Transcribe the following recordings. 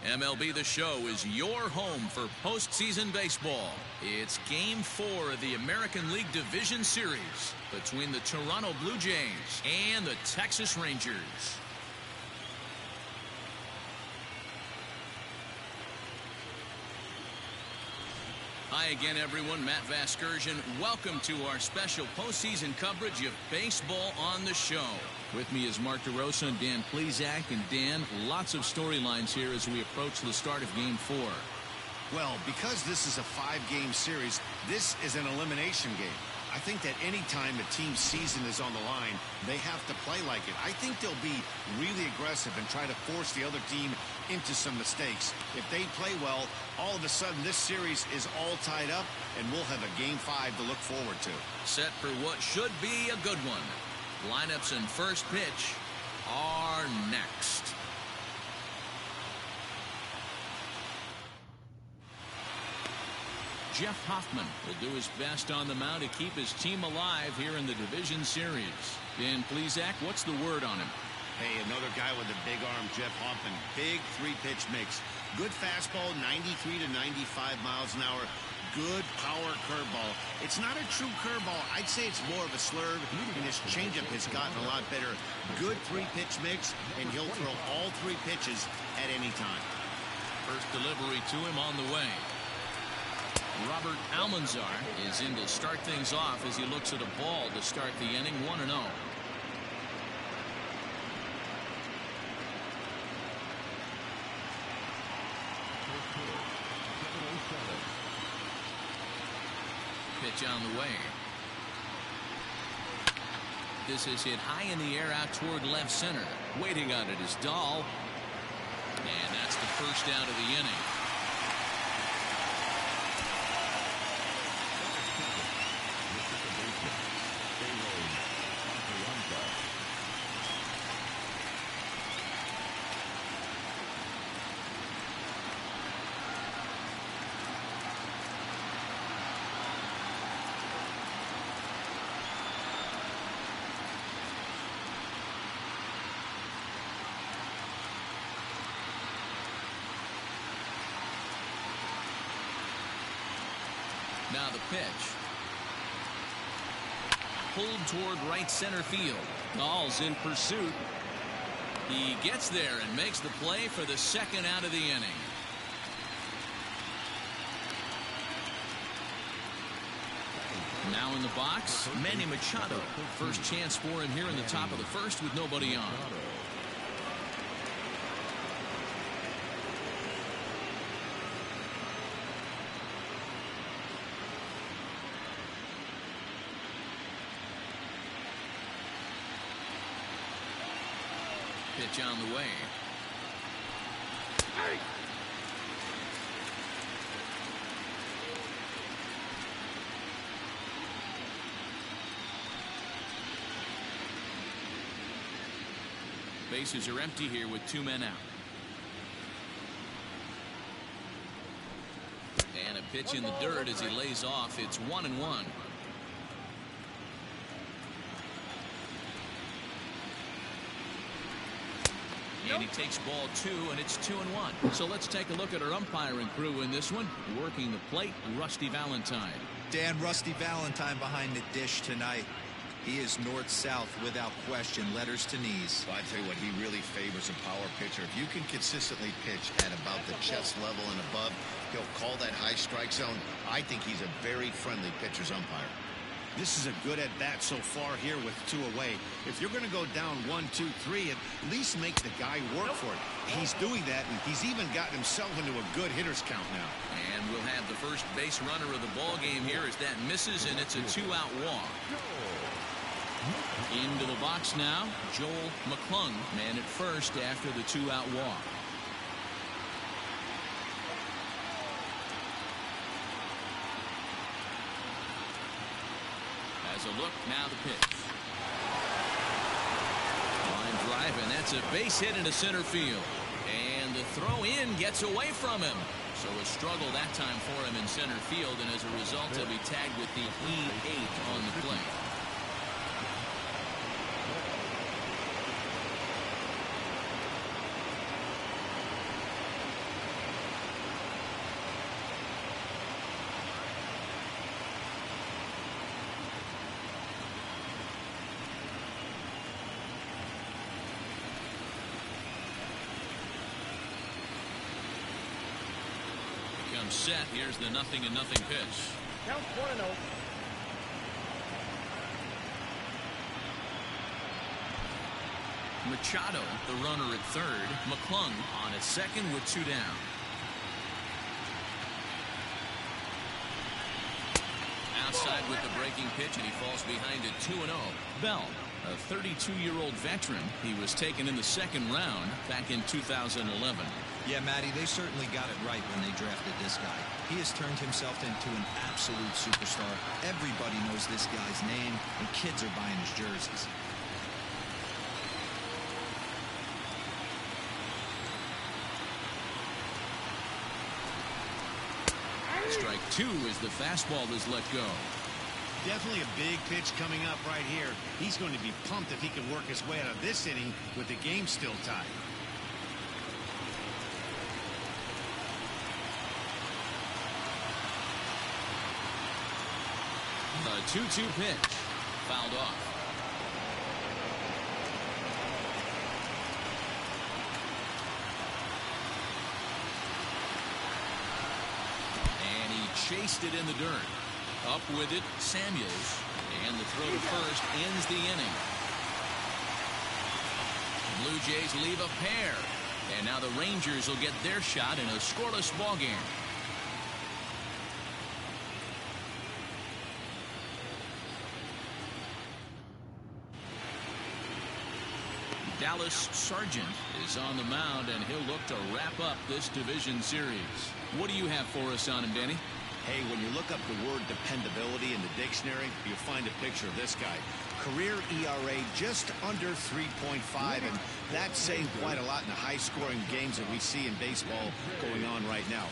MLB The Show is your home for postseason baseball. It's Game 4 of the American League Division Series between the Toronto Blue Jays and the Texas Rangers. Hi again, everyone. Matt Vasgersian. Welcome to our special postseason coverage of Baseball on the Show. With me is Mark DeRosa and Dan Plesac. And Dan, lots of storylines here as we approach the start of Game 4. Well, because this is a 5-game series, this is an elimination game. I think that any time a team's season is on the line, they have to play like it. I think they'll be really aggressive and try to force the other team into some mistakes. If they play well, all of a sudden this series is all tied up, and we'll have a Game 5 to look forward to. Set for what should be a good one. Lineups and first pitch are next. Jeff Hoffman will do his best on the mound to keep his team alive here in the division series. Dan Plesac, what's the word on him? Hey, another guy with a big arm, Jeff Hoffman. Big 3-pitch mix. Good fastball, 93 to 95 miles an hour. Good power curveball. It's not a true curveball. I'd say it's more of a slurve, and his changeup has gotten a lot better. Good 3-pitch mix, and he'll throw all 3 pitches at any time. First delivery to him on the way. Robert Almanzar is in to start things off as he looks at a ball to start the inning, 1-0. Pitch on the way. This is hit high in the air out toward left center. Waiting on it is Dahl. And that's the first out of the inning. Now the pitch. Pulled toward right center field. Dahl's in pursuit. He gets there and makes the play for the second out of the inning. Now in the box, Manny Machado. First chance for him here in the top of the first with nobody on. Pitch on the way. Hey. Bases are empty here with 2 men out. And a pitch in the dirt as he lays off. It's 1-1. And he takes ball 2, and it's 2-1. So let's take a look at our umpiring crew in this one. Working the plate, Rusty Valentine. Dan, Rusty Valentine behind the dish tonight. He is north-south without question, letters to knees. Well, I tell you what, he really favors a power pitcher. If you can consistently pitch at about the chest level and above, he'll call that high strike zone. I think he's a very friendly pitcher's umpire. This is a good at-bat so far here with 2 away. If you're going to go down 1, 2, 3, at least make the guy work for it. He's doing that, and he's even gotten himself into a good hitter's count now. And we'll have the first base runner of the ball game here as that misses, and it's a 2-out walk. Into the box now, Joel McClung, man at first after the 2-out walk. As a look, now the pitch. Line drive, and that's a base hit into center field. And the throw in gets away from him. So a struggle that time for him in center field, and as a result, he'll be tagged with the E8 on the play. set. Here's the 0-0 pitch. Count 1-0. Machado, the runner at third. McClung on at second with 2 down. Outside with the breaking pitch, and he falls behind at 2-0. Bell, a 32-year-old veteran. He was taken in the second round back in 2011. Yeah, Matty, they certainly got it right when they drafted this guy. He has turned himself into an absolute superstar. Everybody knows this guy's name, and kids are buying his jerseys. Strike 2 as the fastball is let go. Definitely a big pitch coming up right here. He's going to be pumped if he can work his way out of this inning with the game still tied. The 2-2 pitch. Fouled off. Chased it in the dirt. Up with it, Samuels. And the throw to first ends the inning. Blue Jays leave a pair. And now the Rangers will get their shot in a scoreless ball game. Dallas Sargent is on the mound, and he'll look to wrap up this division series. What do you have for us on him, Danny? Hey, when you look up the word dependability in the dictionary, you'll find a picture of this guy. Career ERA just under 3.5, and that's saying quite a lot in the high-scoring games that we see in baseball going on right now.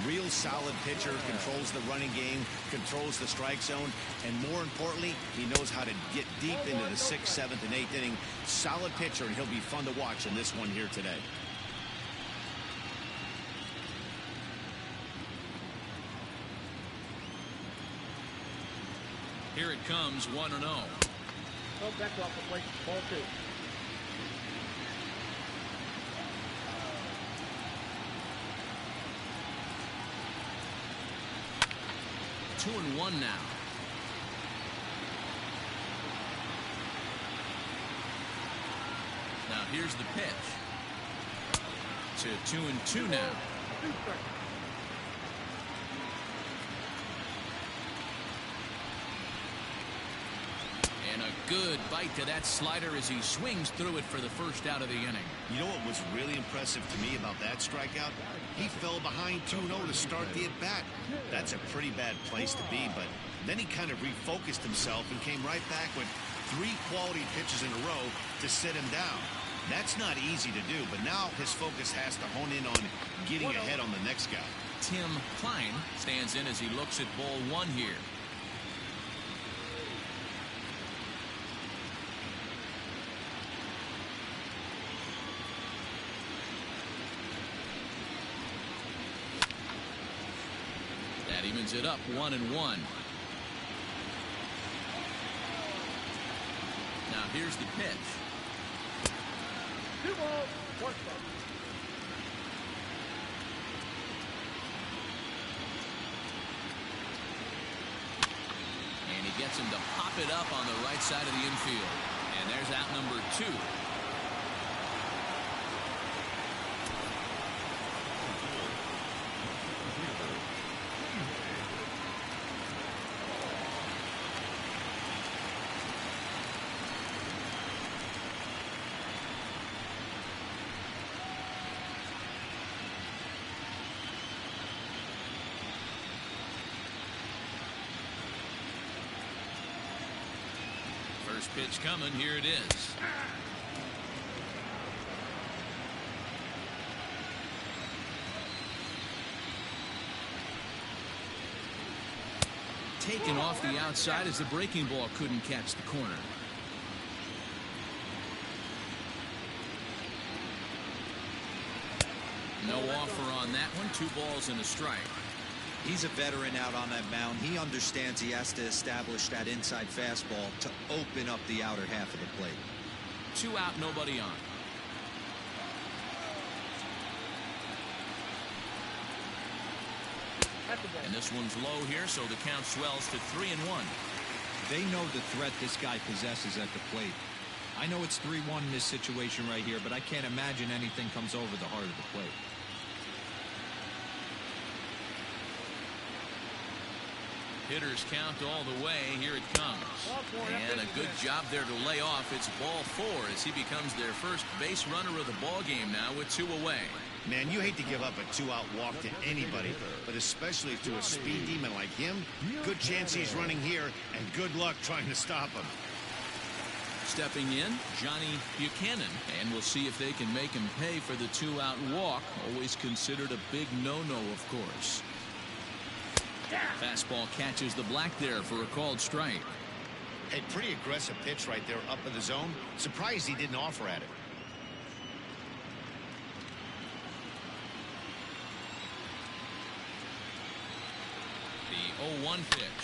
Real solid pitcher, controls the running game, controls the strike zone, and more importantly, he knows how to get deep into the 6th, 7th, and 8th inning. Solid pitcher, and he'll be fun to watch in this one here today. Here it comes, 1-0. Oh, back off the plate. Ball 2. Two and 1 now. Now here's the pitch. To 2-2 now. 2 strikes. And a good bite to that slider as he swings through it for the first out of the inning. You know what was really impressive to me about that strikeout? He fell behind 2-0 to start the at-bat. That's a pretty bad place to be, but then he kind of refocused himself and came right back with 3 quality pitches in a row to sit him down. That's not easy to do, but now his focus has to hone in on getting ahead on the next guy. Tim Klein stands in as he looks at ball 1 here. That evens it up 1-1. Now here's the pitch. 2 balls, 1 strike. And he gets him to pop it up on the right side of the infield. And there's out number 2. First pitch coming. Here it is. Taken off the outside as the breaking ball couldn't catch the corner. No offer on that one. 2 balls and a strike. He's a veteran out on that mound. He understands he has to establish that inside fastball to open up the outer half of the plate. 2 out, nobody on. Back to ball. And this one's low here, so the count swells to 3-1. They know the threat this guy possesses at the plate. I know it's 3-1 in this situation right here, but I can't imagine anything comes over the heart of the plate. Hitters count all the way. Here it comes. And a good job there to lay off. It's ball 4 as he becomes their first base runner of the ball game now with 2 away. Man, you hate to give up a 2-out walk to anybody, but especially to a speed demon like him. Good chance he's running here, and good luck trying to stop him. Stepping in, Johnny Buchanan, and we'll see if they can make him pay for the 2-out walk. Always considered a big no-no, of course. Fastball catches the black there for a called strike. Hey, pretty aggressive pitch right there up in the zone. Surprised he didn't offer at it. The 0-1 pitch.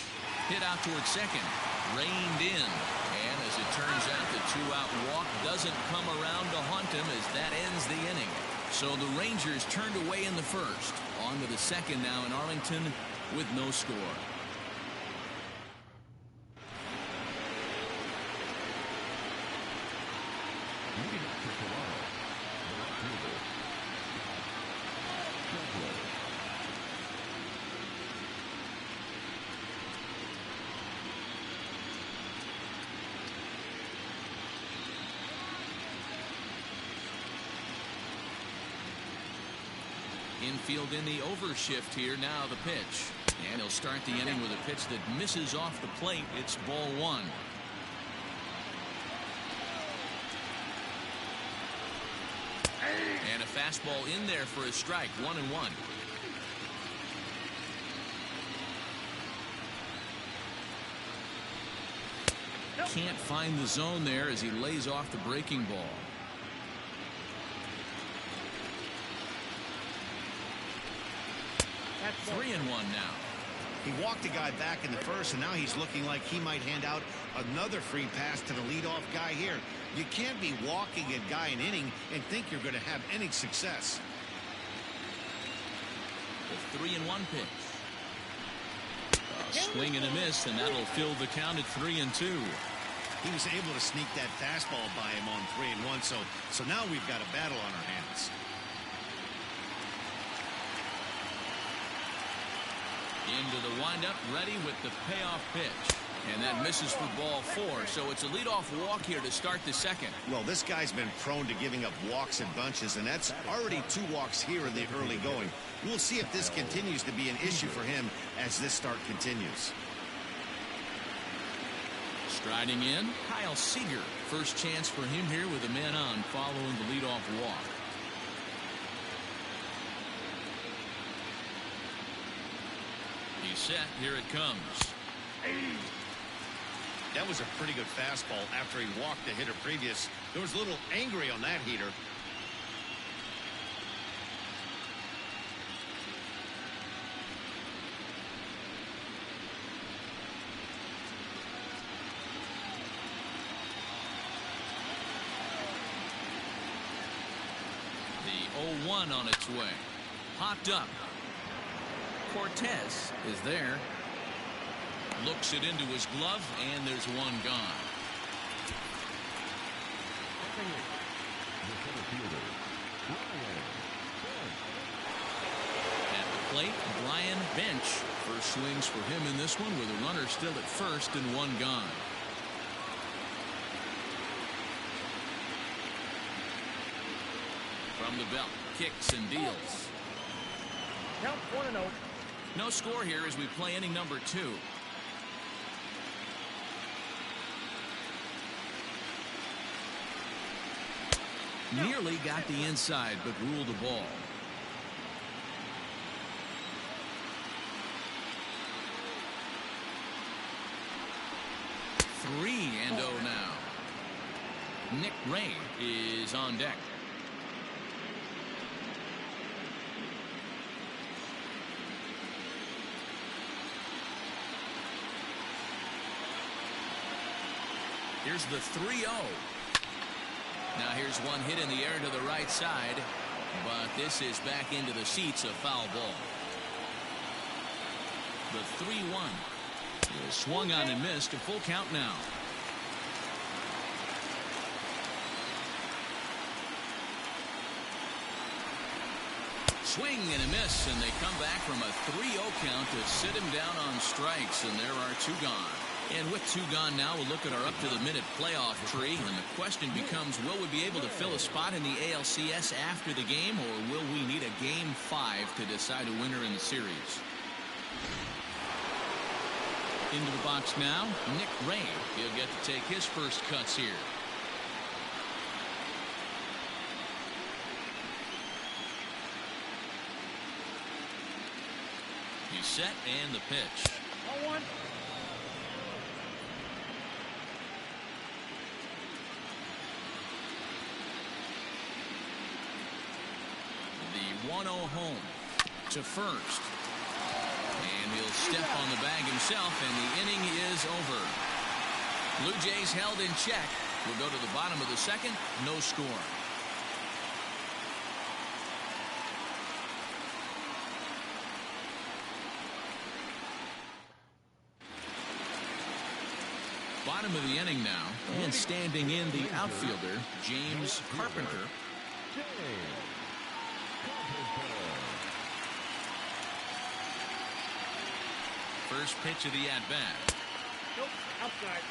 Hit out towards second. Reined in. And as it turns out, the 2-out walk doesn't come around to haunt him as that ends the inning. So the Rangers turned away in the first. On to the second now in Arlington with no score. Infield in the overshift here. Now the pitch. And he'll start the inning with a pitch that misses off the plate. It's ball 1. And a fastball in there for a strike. 1-1. Can't find the zone there as he lays off the breaking ball. That's 3-1 now. He walked the guy back in the first, and now he's looking like he might hand out another free pass to the leadoff guy here. You can't be walking a guy an inning and think you're going to have any success. The 3-1 pitch. A swing and a miss, and that'll fill the count at 3-2. He was able to sneak that fastball by him on 3-1, so now we've got a battle on our hands. Into the windup, ready with the payoff pitch. And that misses for ball 4, so it's a leadoff walk here to start the second. Well, this guy's been prone to giving up walks in bunches, and that's already 2 walks here in the early going. We'll see if this continues to be an issue for him as this start continues. Striding in, Kyle Seager. First chance for him here with a man on following the leadoff walk. He's set. Here it comes. That was a pretty good fastball after he walked the hitter previous. There was a little angry on that heater. The 0-1 on its way. Hopped up. Cortez is there. Looks it into his glove, and there's one gone. At the plate, Brian Bench. First swings for him in this one with a runner still at first and one gone. From the belt, kicks and deals. Count 1-0. No score here as we play inning number 2. Nearly got the inside, but ruled the ball. Three and 0 now. Nick Ray is on deck. Here's the 3-0. Now here's one hit in the air to the right side, but this is back into the seats, a foul ball. The 3-1. Swung on and missed. A full count now. Swing and a miss, and they come back from a 3-0 count to sit him down on strikes, and there are 2 gone. And with 2 gone now, we'll look at our up-to-the-minute playoff tree, and the question becomes, will we be able to fill a spot in the ALCS after the game, or will we need a Game 5 to decide a winner in the series? Into the box now, Nick Ray. He'll get to take his first cuts here. He's set, and the pitch. 0-1. The 1-0 home to first. And he'll step on the bag himself, and the inning is over. Blue Jays held in check. We'll go to the bottom of the second. No score. Bottom of the inning now, and standing in the outfielder, James Carpenter. First pitch of the at-bat. Nope, outside.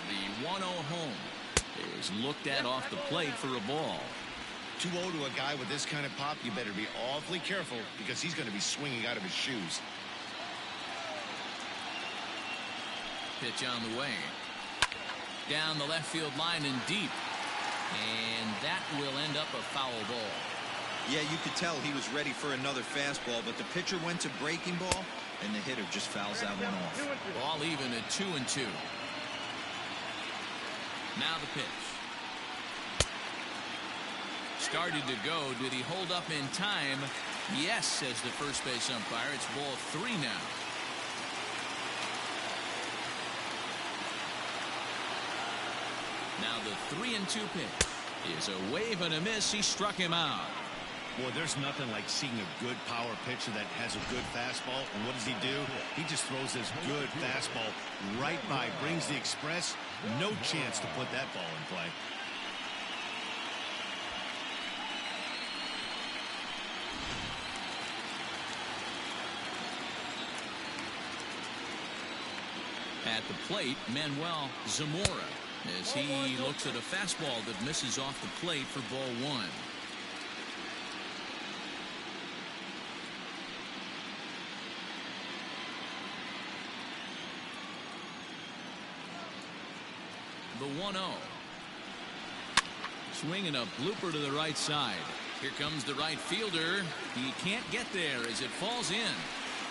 The 1-0 home is looked at off the plate for a ball. 2-0 to a guy with this kind of pop, you better be awfully careful because he's going to be swinging out of his shoes. Pitch on the way. Down the left field line and deep. And that will end up a foul ball. Yeah, you could tell he was ready for another fastball, but the pitcher went to breaking ball, and the hitter just fouls that one off. Ball even at 2-2. Now the pitch. Started to go. Did he hold up in time? Yes, says the first base umpire. It's ball 3 now. Now the 3-2 pitch is a wave and a miss. He struck him out. Boy, there's nothing like seeing a good power pitcher that has a good fastball. And what does he do? He just throws this good fastball right by, brings the express. No chance to put that ball in play. At the plate, Manuel Zamora, as he looks at a fastball that misses off the plate for ball 1. The 1-0. Swinging a blooper to the right side. Here comes the right fielder. He can't get there as it falls in.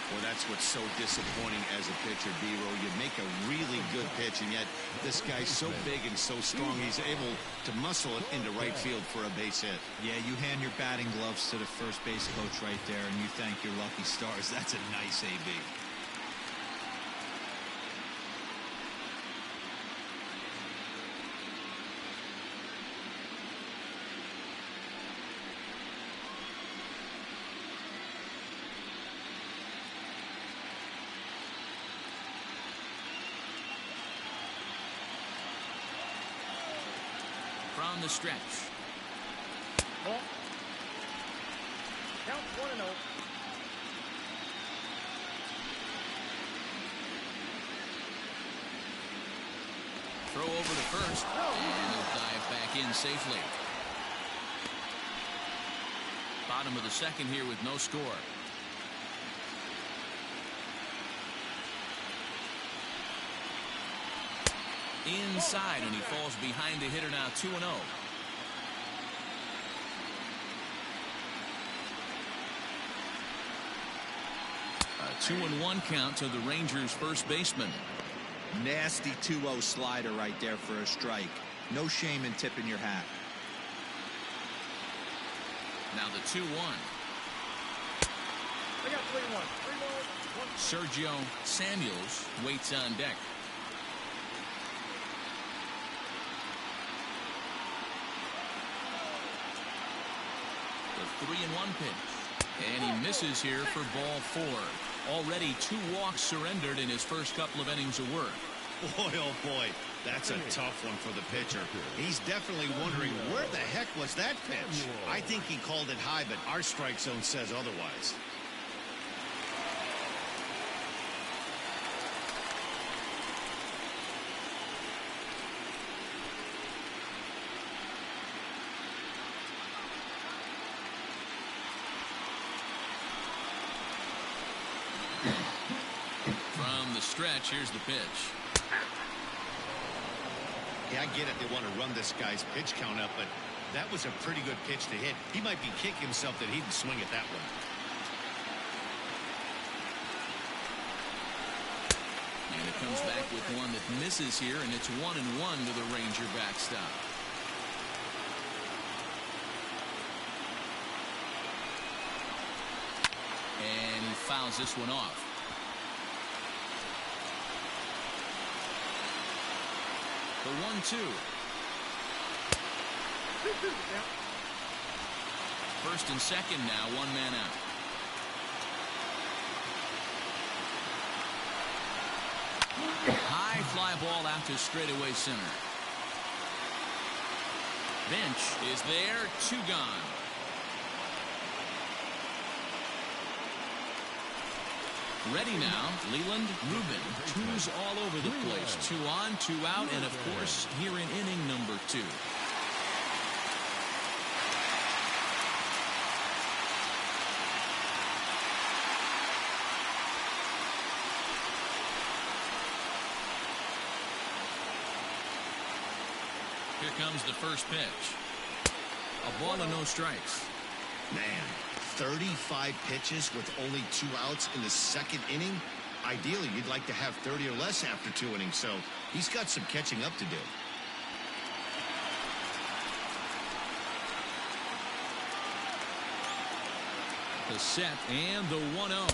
Well, that's what's so disappointing as a pitcher, B-Roll. You make a really good pitch, and yet this guy's so big and so strong, he's able to muscle it into right field for a base hit. Yeah, you hand your batting gloves to the first base coach right there, and you thank your lucky stars. That's a nice AB. From the stretch. Ball. Count 1-0. Throw over to first, and he'll dive back in safely. Bottom of the second here with no score. Inside, and he falls behind the hitter now. 2-0. A 2-1 count to the Rangers' first baseman. Nasty 2-0 slider right there for a strike. No shame in tipping your hat. Now the 2-1. I got 3-1. Sergio Samuels waits on deck. The 3-1 pitch. And he misses here for ball 4. Already 2 walks surrendered in his first couple of innings of work. Boy, oh boy, that's a tough one for the pitcher. He's definitely wondering where the heck was that pitch. I think he called it high, but our strike zone says otherwise. From the stretch, here's the pitch. Yeah, I get it. They want to run this guy's pitch count up, but that was a pretty good pitch to hit. He might be kicking himself that he didn't swing it that way. And it comes back with one that misses here, and it's 1-1 to the Ranger backstop. And he fouls this one off. The 1-2. First and second now, 1 man out. High fly ball out to straightaway center. Bench is there, 2 gone. Ready now, Leland, Rubin, 2s all over the place. 2 on, 2 out, and of course, here in inning number 2. Here comes the first pitch. A ball and no strikes. Man, 35 pitches with only 2 outs in the second inning. Ideally, you'd like to have 30 or less after 2 innings, so he's got some catching up to do. The set and the 1-0.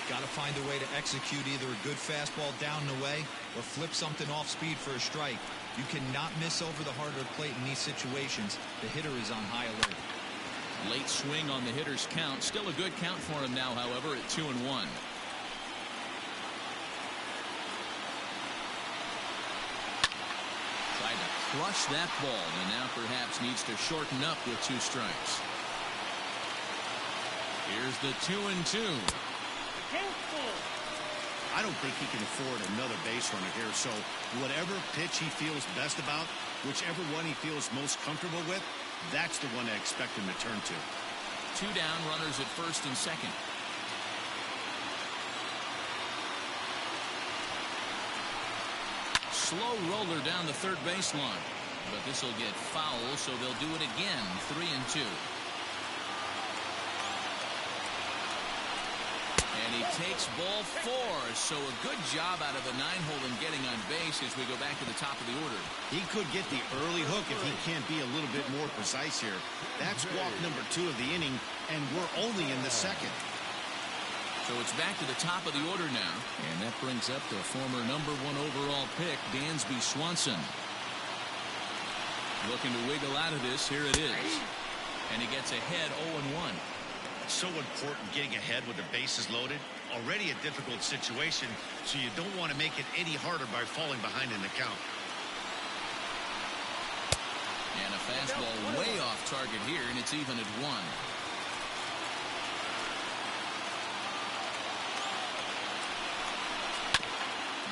Got to find a way to execute either a good fastball down and away or flip something off speed for a strike. You cannot miss over the heart of the plate in these situations. The hitter is on high alert. Late swing on the hitter's count. Still a good count for him now, however, at 2-1. Tried to crush that ball, and now perhaps needs to shorten up with 2 strikes. Here's the 2-2. I don't think he can afford another base runner here, so whatever pitch he feels best about, whichever one he feels most comfortable with, that's the one I expect him to turn to. 2 down, runners at first and second. Slow roller down the third baseline, but this will get foul, so they'll do it again. 3-2. And he takes ball 4, so a good job out of the 9-hole in getting on base as we go back to the top of the order. He could get the early hook if he can't be a little bit more precise here. That's walk number 2 of the inning, and we're only in the second. So it's back to the top of the order now, and that brings up the former number 1 overall pick, Dansby Swanson. Looking to wiggle out of this. Here it is. And he gets ahead 0-1. So important getting ahead with the bases loaded. Already a difficult situation, so you don't want to make it any harder by falling behind in the count. And a fastball way off target here, and it's even at 1.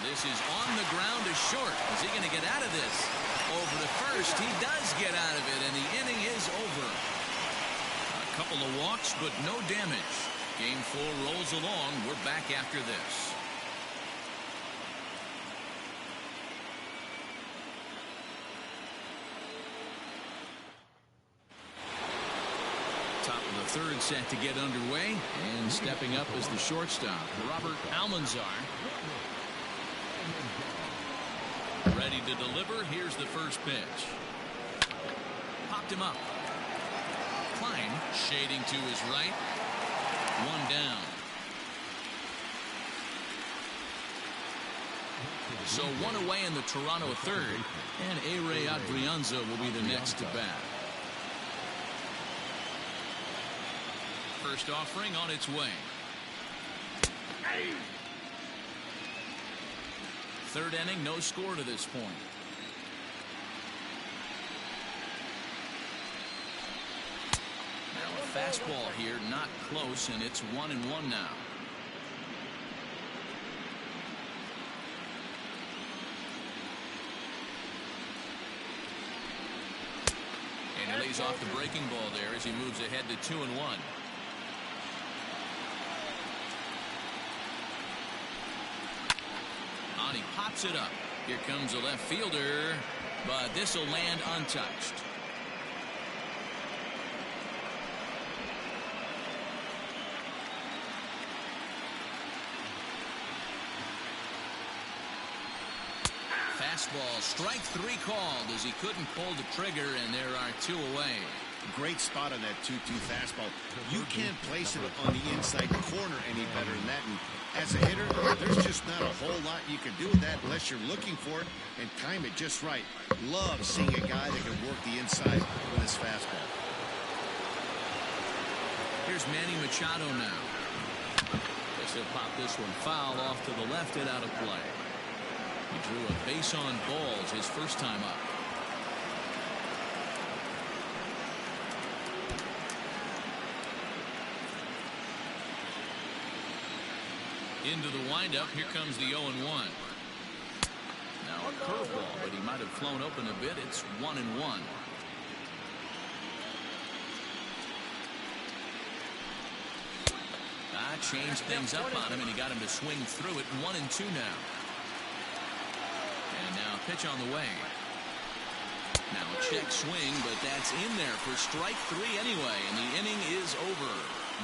This is on the ground to short. Is he going to get out of this? Over to first. He does get out of it, and the inning is over. Couple of walks, but no damage. Game 4 rolls along. We're back after this. Top of the third set to get underway, and stepping up is the shortstop, Robert Almanzar. Ready to deliver. Here's the first pitch. Popped him up. Klein shading to his right. 1 down. So 1 away in the Toronto third, and A-Ray Adrianza will be the next to bat. first offering on its way. Third inning, no score to this point. Now a fastball here, not close, and it's 1-1 now. And he lays off the breaking ball there as he moves ahead to 2-1. On he pops it up. Here comes the left fielder, but this will land untouched. Fastball, strike 3 called as he couldn't pull the trigger, and there are 2 away. Great spot on that 2-2 fastball. You can't place it on the inside corner any better than that. And as a hitter, there's just not a whole lot you can do with that unless you're looking for it and time it just right. Love seeing a guy that can work the inside with his fastball. Here's Manny Machado now. Guess he'll pop this one foul off to the left and out of play. He drew a base on balls his first time up. Into the windup. Here comes the 0-1. Now a curveball, but he might have flown open a bit. It's 1-1. Changed things up on him, and he got him to swing through it. 1-2 now. And now a pitch on the way. Now a check swing, but that's in there for strike 3 anyway, and the inning is over.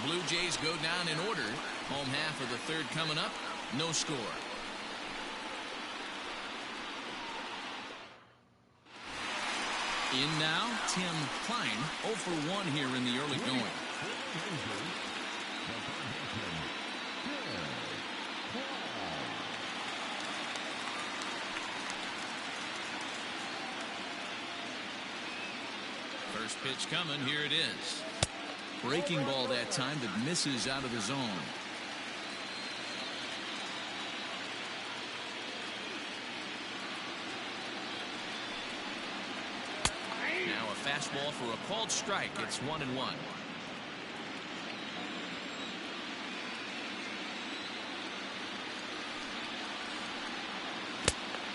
Blue Jays go down in order. Home half of the third coming up. No score. In now, Tim Klein, 0 for 1 here in the early going. First pitch coming. Here it is. Breaking ball that time that misses out of the zone. Now a fastball for a called strike. It's 1-1.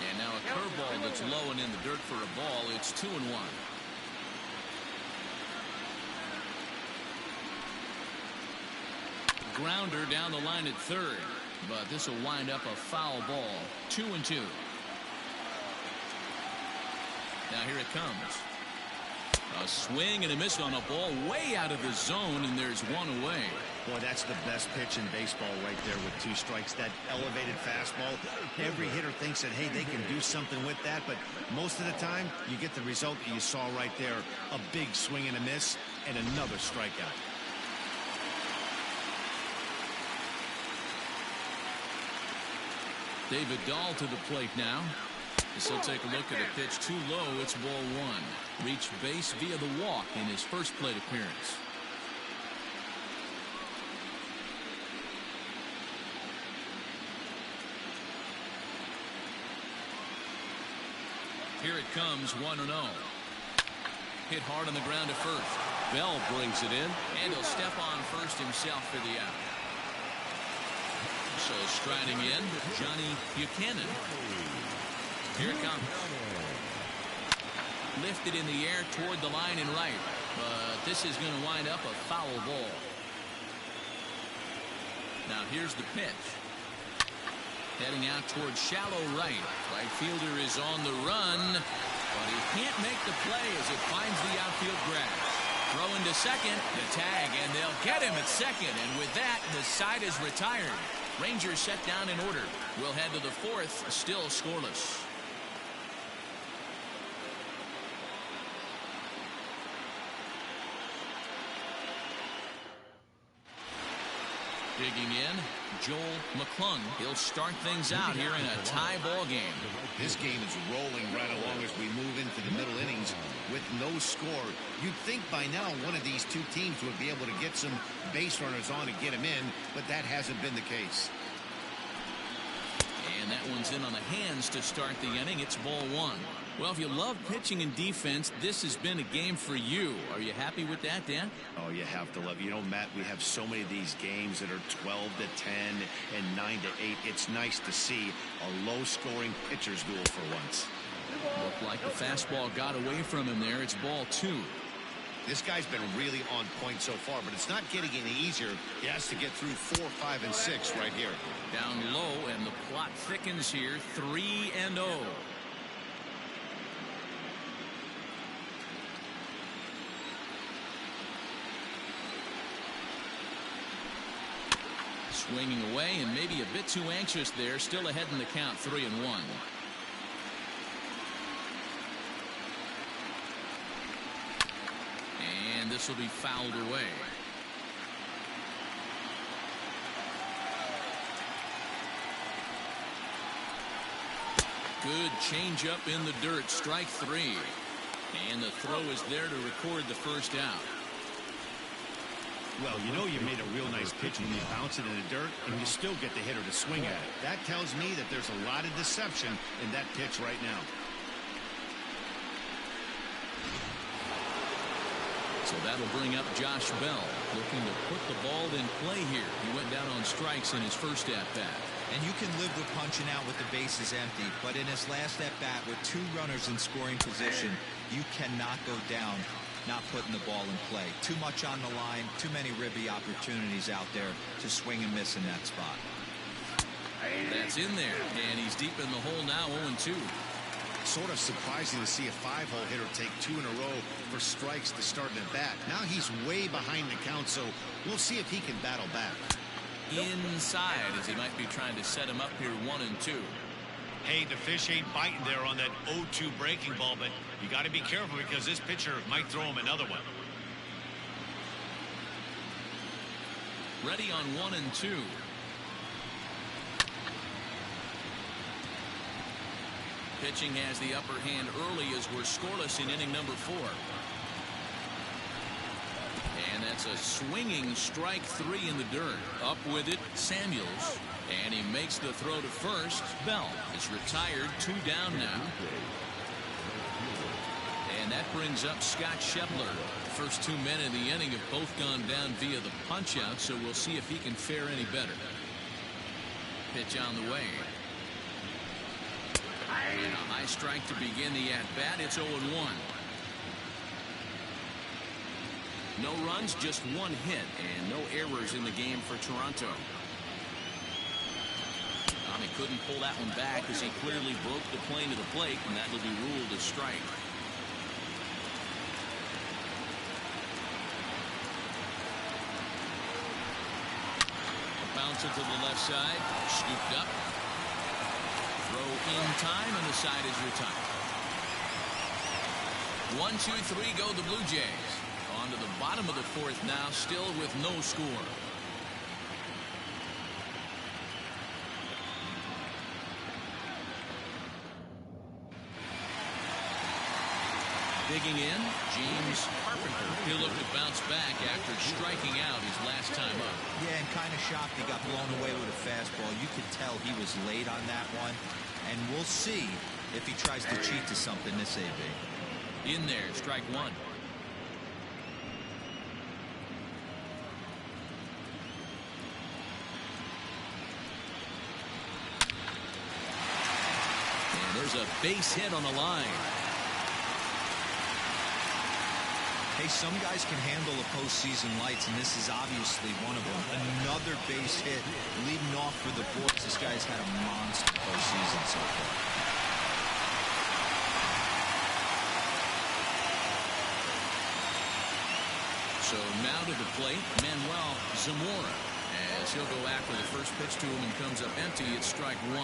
And now a curveball that's low and in the dirt for a ball. It's 2-1. Grounder down the line at third, but this will wind up a foul ball. 2-2. Now here it comes. A swing and a miss on a ball way out of the zone, and there's 1 away. Boy, that's the best pitch in baseball right there with 2 strikes. That elevated fastball. Every hitter thinks that, hey, they can do something with that, but most of the time you get the result that you saw right there. A big swing and a miss and another strikeout. David Dahl to the plate now. As he'll take a look at a pitch too low. It's ball 1. Reached base via the walk in his first plate appearance. Here it comes. 1-0. Hit hard on the ground to first. Bell brings it in, and he'll step on first himself for the out. So striding in, Johnny Buchanan. Here it comes. Lifted in the air toward the line and right, but this is going to wind up a foul ball. Now here's the pitch. Heading out towards shallow right. Right fielder is on the run, but he can't make the play as it finds the outfield grass. Throw into second, the tag, and they'll get him at second. And with that, the side is retired. Rangers set down in order. We'll head to the 4th, still scoreless. Digging in, Joel McClung. He'll start things out here in a tie ball game. This game is rolling right along as we move into the middle innings with no score. You'd think by now one of these two teams would be able to get some base runners on and get them in, but that hasn't been the case. And that one's in on the hands to start the inning. It's ball one. Well, if you love pitching and defense, this has been a game for you. Are you happy with that, Dan? Oh, you have to love it. You know, Matt, we have so many of these games that are 12 to 10 and 9 to 8. It's nice to see a low-scoring pitcher's duel for once. Looked like the fastball got away from him there. It's ball two. This guy's been really on point so far, but it's not getting any easier. He has to get through 4, 5, and 6 right here. Down low, and the plot thickens here. 3-0. Swinging away and maybe a bit too anxious there. Still ahead in the count, 3-1. And this will be fouled away. Good changeup in the dirt. Strike three. And the throw is there to record the first out. Well, you know you made a real nice pitch when you bounce it in the dirt and you still get the hitter to swing at it. That tells me that there's a lot of deception in that pitch right now. So that'll bring up Josh Bell, looking to put the ball in play here. He went down on strikes in his first at-bat. And you can live with punching out with the bases empty, but in his last at-bat with 2 runners in scoring position, you cannot go down not putting the ball in play. Too much on the line, too many ribby opportunities out there to swing and miss in that spot. That's in there, and he's deep in the hole now, 0-2. Sort of surprising to see a 5-hole hitter take 2 in a row for strikes to start an at-bat. Now he's way behind the count, so we'll see if he can battle back. Inside, as he might be trying to set him up here, 1-2. Hey, the fish ain't biting there on that 0-2 breaking ball, but you got to be careful because this pitcher might throw him another one. Ready on 1-2. Pitching has the upper hand early as we're scoreless in inning number 4. And that's a swinging strike 3 in the dirt. Up with it, Samuels. And he makes the throw to first. Bell is retired, 2 down now. And that brings up Scott Schebler. The first 2 men in the inning have both gone down via the punch-out, so we'll see if he can fare any better. Pitch on the way. And a high strike to begin the at-bat. It's 0-1. No runs, just 1 hit, and no errors in the game for Toronto. He couldn't pull that one back as he clearly broke the plane to the plate, and that will be ruled a strike. A bouncer to the left side, scooped up. Throw in time, and the side is retired. 1, 2, 3 go the Blue Jays. On to the bottom of the 4th now, still with no score. Digging in, James Carpenter. He'll look to bounce back after striking out his last time up. Yeah, and kind of shocked he got blown away with a fastball. You could tell he was late on that one. And we'll see if he tries to cheat to something this AB. In there, strike 1. And there's a base hit on the line. Hey, some guys can handle the postseason lights, and this is obviously one of them. Another base hit leading off for the boys. This guy's had a monster postseason so far. So now to the plate, Manuel Zamora, as he'll go after the first pitch to him and comes up empty. It's strike 1.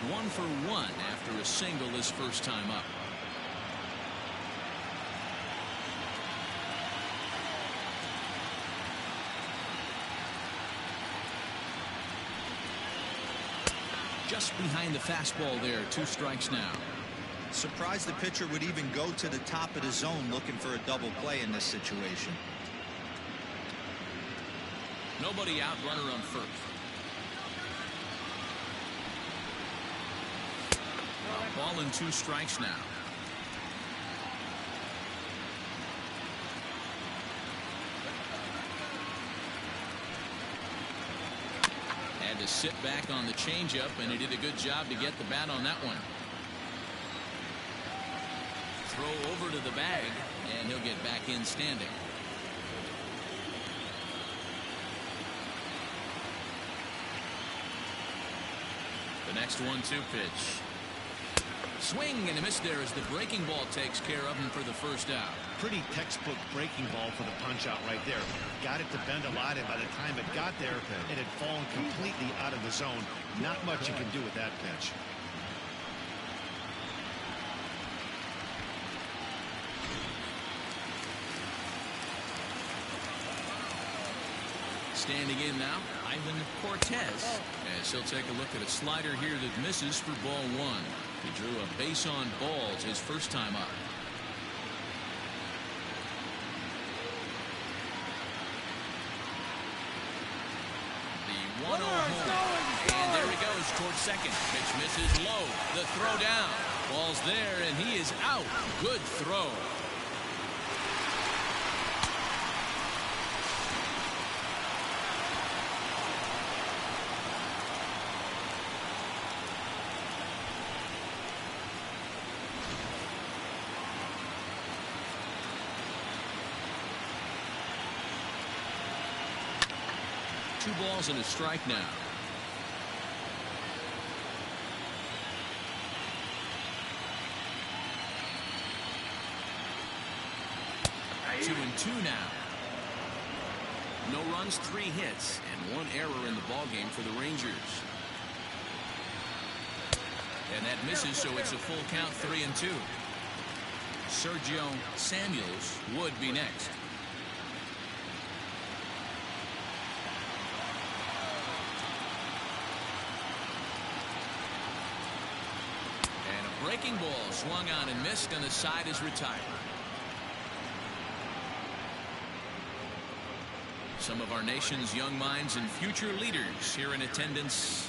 1 for 1 after a single his first time up. just behind the fastball there. 2 strikes now. Surprised the pitcher would even go to the top of the zone looking for a double play in this situation. Nobody out, runner on first. Ball and 2 strikes now. Had to sit back on the changeup, and he did a good job to get the bat on that one. Throw over to the bag, and he'll get back in standing. The next 1-2 pitch. Swing and a miss there as the breaking ball takes care of him for the first out. Pretty textbook breaking ball for the punch out right there. Got it to bend a lot, and by the time it got there, it had fallen completely out of the zone. Not much you can do with that pitch. Standing in now, Ivan Cortez, as he'll take a look at a slider here that misses for ball 1. He drew a base on balls his first time up. The 1-0 home, and there he goes towards second. Pitch misses low. The throw down. Ball's there, and he is out. Good throw. Two balls and a strike now. Two and 2 now. No runs, 3 hits, and 1 error in the ballgame for the Rangers. And that misses, so it's a full count, 3 and 2. Sergio Samuels would be next. Breaking ball swung on and missed, and the side is retired. Some of our nation's young minds and future leaders here in attendance.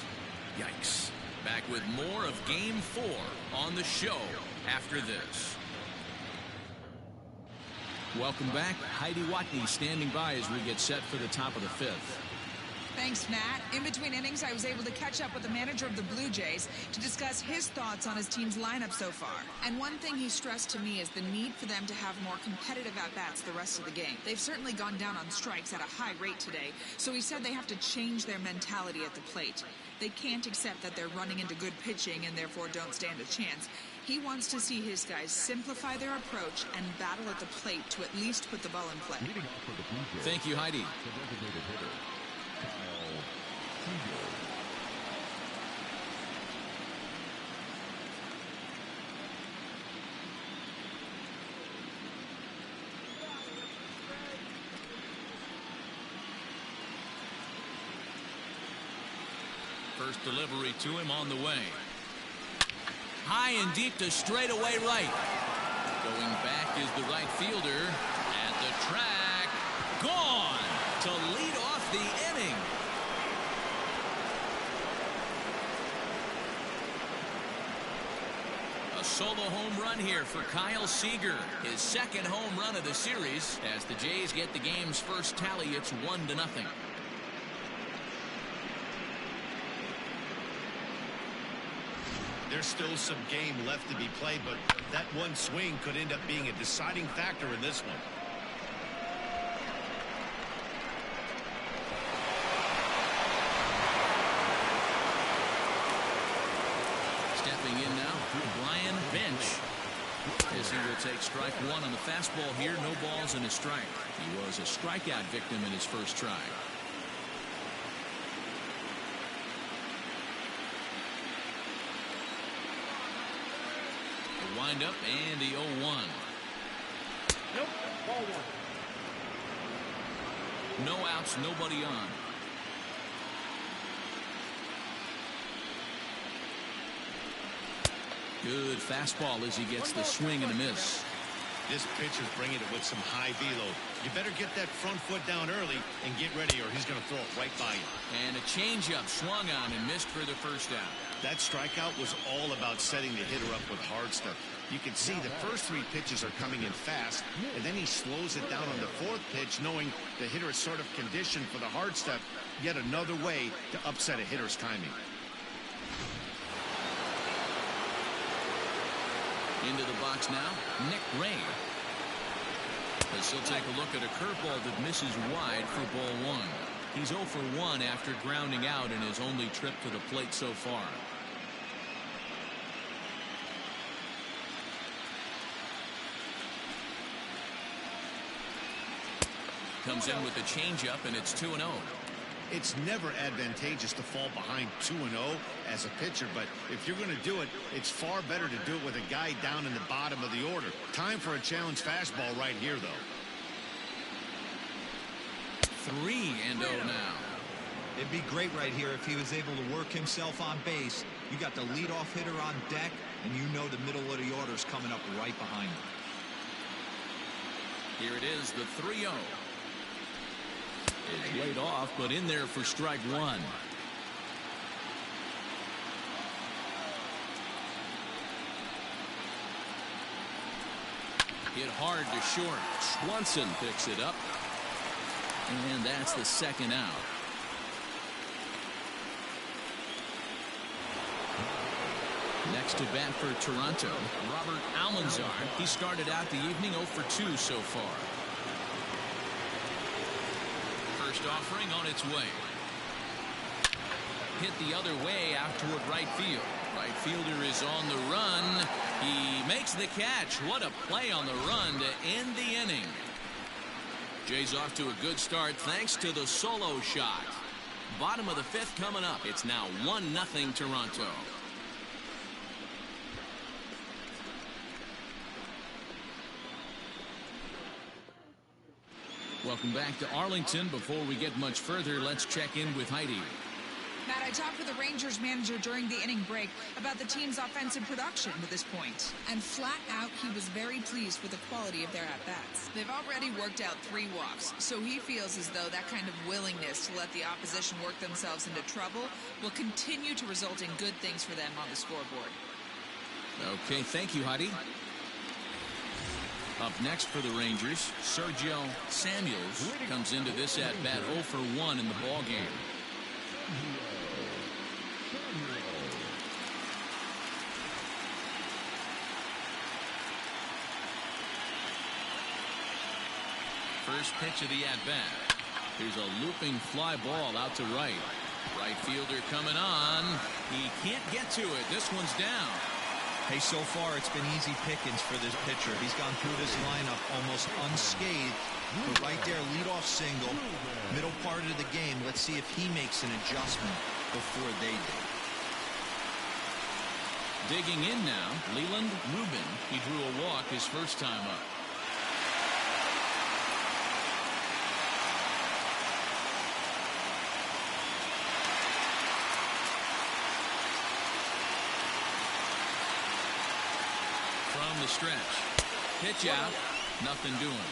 Yikes. Back with more of Game 4 on the show after this. Welcome back. Heidi Watney standing by as we get set for the top of the 5th. Thanks, Matt. In between innings, I was able to catch up with the manager of the Blue Jays to discuss his thoughts on his team's lineup so far. And one thing he stressed to me is the need for them to have more competitive at-bats the rest of the game. They've certainly gone down on strikes at a high rate today, so he said they have to change their mentality at the plate. They can't accept that they're running into good pitching and therefore don't stand a chance. He wants to see his guys simplify their approach and battle at the plate to at least put the ball in play. Thank you, Heidi. First delivery to him on the way. High and deep to straightaway right. Going back is the right fielder at the track. Gone to lead off the inning. A solo home run here for Kyle Seager. His second home run of the series. As the Jays get the game's first tally, it's 1-0. There's still some game left to be played, but that one swing could end up being a deciding factor in this one. Stepping in now, Brian Bench, as he will take strike 1 on the fastball here. No balls and a strike. He was a strikeout victim in his first try. Wind up and the 0-1. Nope, ball 1. No outs, nobody on. Good fastball as he gets the swing and a miss. This pitcher's bringing it with some high velo. You better get that front foot down early and get ready, or he's going to throw it right by you. And a changeup swung on and missed for the first out. That strikeout was all about setting the hitter up with hard stuff. You can see the first 3 pitches are coming in fast, and then he slows it down on the 4th pitch, knowing the hitter is sort of conditioned for the hard stuff. Yet another way to upset a hitter's timing. Into the box now, Nick Ray. As he'll take a look at a curveball that misses wide for ball 1. He's 0 for 1 after grounding out in his only trip to the plate so far. Comes in with the changeup, and it's 2-0. It's never advantageous to fall behind 2-0 as a pitcher, but if you're going to do it, it's far better to do it with a guy down in the bottom of the order. Time for a challenge fastball right here, though. 3-0 now. It'd be great right here if he was able to work himself on base. You got the leadoff hitter on deck, and you know the middle of the order's coming up right behind him. Here it is, the 3-0. It's laid off, but in there for strike 1. Hit hard to short. Swanson picks it up. And that's the 2nd out. Next to bat for Toronto, Robert Almanzar. He started out the evening 0 for 2 so far. First offering on its way. Hit the other way out toward right field. Right fielder is on the run. He makes the catch. What a play on the run to end the inning. Jay's off to a good start thanks to the solo shot. Bottom of the 5th coming up. It's now 1-0 Toronto. Welcome back to Arlington. Before we get much further, let's check in with Heidi. Matt, I talked with the Rangers manager during the inning break about the team's offensive production to this point. And flat out, he was very pleased with the quality of their at-bats. They've already worked out 3 walks, so he feels as though that kind of willingness to let the opposition work themselves into trouble will continue to result in good things for them on the scoreboard. Okay, thank you, Heidi. Up next for the Rangers, Sergio Samuels comes into this at-bat 0 for 1 in the ballgame. First pitch of the at-bat. Here's a looping fly ball out to right. Right fielder coming on. He can't get to it. This one's down. Hey, so far it's been easy pickings for this pitcher. He's gone through this lineup almost unscathed. But right there, leadoff single, middle part of the game. Let's see if he makes an adjustment before they do. Digging in now, Leland Rubin. He drew a walk his first time up. From the stretch. Pitch out. Nothing doing.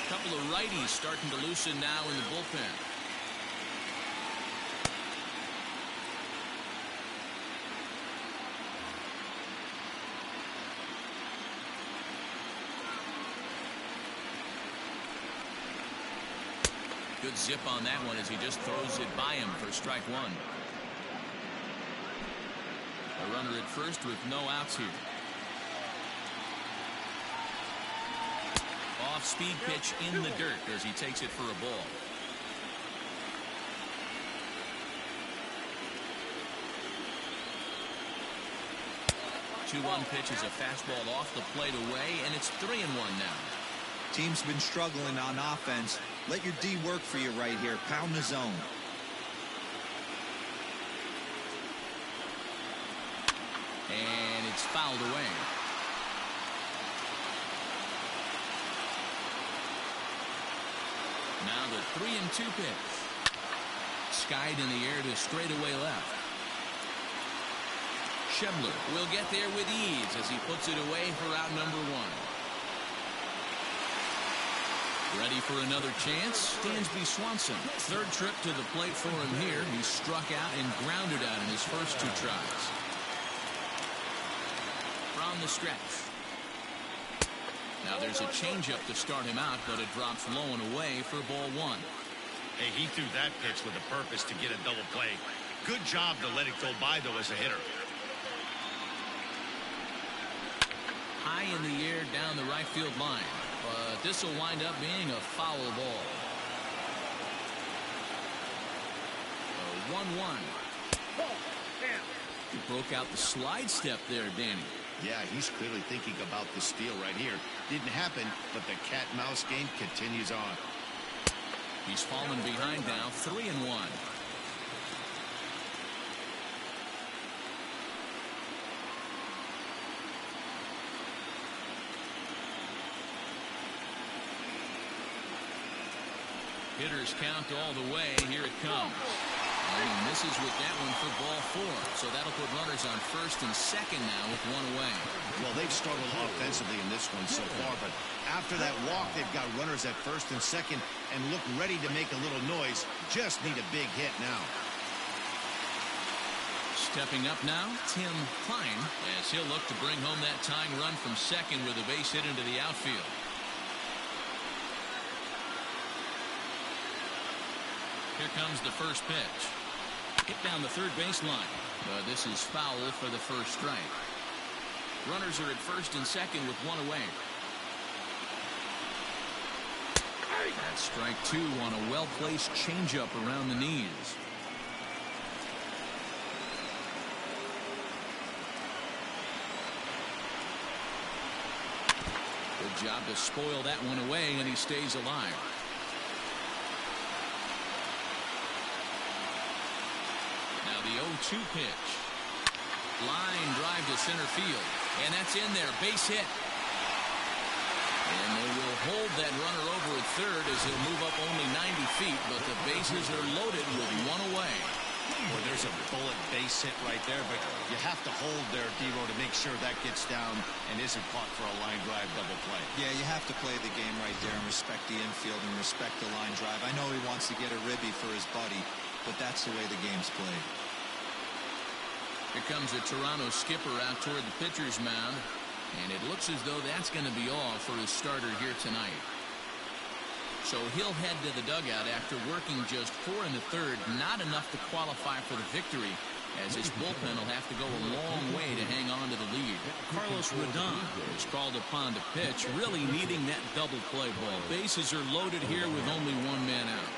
Couple of righties starting to loosen now in the bullpen. Good zip on that one as he just throws it by him for strike 1. A runner at first with no outs here. Off-speed pitch in the dirt as he takes it for a ball. Two-one pitch is a fastball off the plate away, and it's 3-1 now. Team's been struggling on offense. Let your D work for you right here. Pound the zone. And it's fouled away. Now the 3-2 pitch. Skied in the air to straightaway left. Schebler will get there with ease as he puts it away for out number 1. Ready for another chance? Dansby Swanson. Third trip to the plate for him here. He struck out and grounded out in his first 2 tries. From the stretch. Now there's a changeup to start him out, but it drops low and away for ball 1. Hey, he threw that pitch with a purpose to get a double play. Good job to let it go by, though, as a hitter. High in the air down the right field line. But this will wind up being a foul ball. A 1-1. He broke out the slide step there, Danny. Yeah, he's clearly thinking about the steal right here. Didn't happen, but the cat-mouse game continues on. He's fallen behind now, 3-1. Hitters count all the way. Here it comes. And he misses with that one for ball 4. So that'll put runners on first and second now with 1 away. Well, they've struggled offensively in this one so far, but after that walk, they've got runners at first and second and look ready to make a little noise. Just need a big hit now. Stepping up now, Tim Klein, as he'll look to bring home that tying run from second with a base hit into the outfield. Here comes the first pitch. Hit down the third baseline. This is foul for the first strike. Runners are at first and second with 1 away. That's strike 2 on a well-placed changeup around the knees. Good job to spoil that one away, and he stays alive. The 0-2 pitch. Line drive to center field. And that's in there. Base hit. And they will hold that runner over at third as he'll move up only 90 feet. But the bases are loaded with 1 away. Well, there's a bullet base hit right there. But you have to hold there, D-Row, to make sure that gets down and isn't caught for a line drive double play. Yeah, you have to play the game right there and respect the infield and respect the line drive. I know he wants to get a ribby for his buddy, but that's the way the game's played. Here comes a Toronto skipper out toward the pitcher's mound, and it looks as though that's going to be all for his starter here tonight. So he'll head to the dugout after working just 4 in the third, not enough to qualify for the victory, as his bullpen will have to go a long way to hang on to the lead. Carlos Rodon is called upon to pitch, really needing that double play ball. Bases are loaded here with only 1 man out.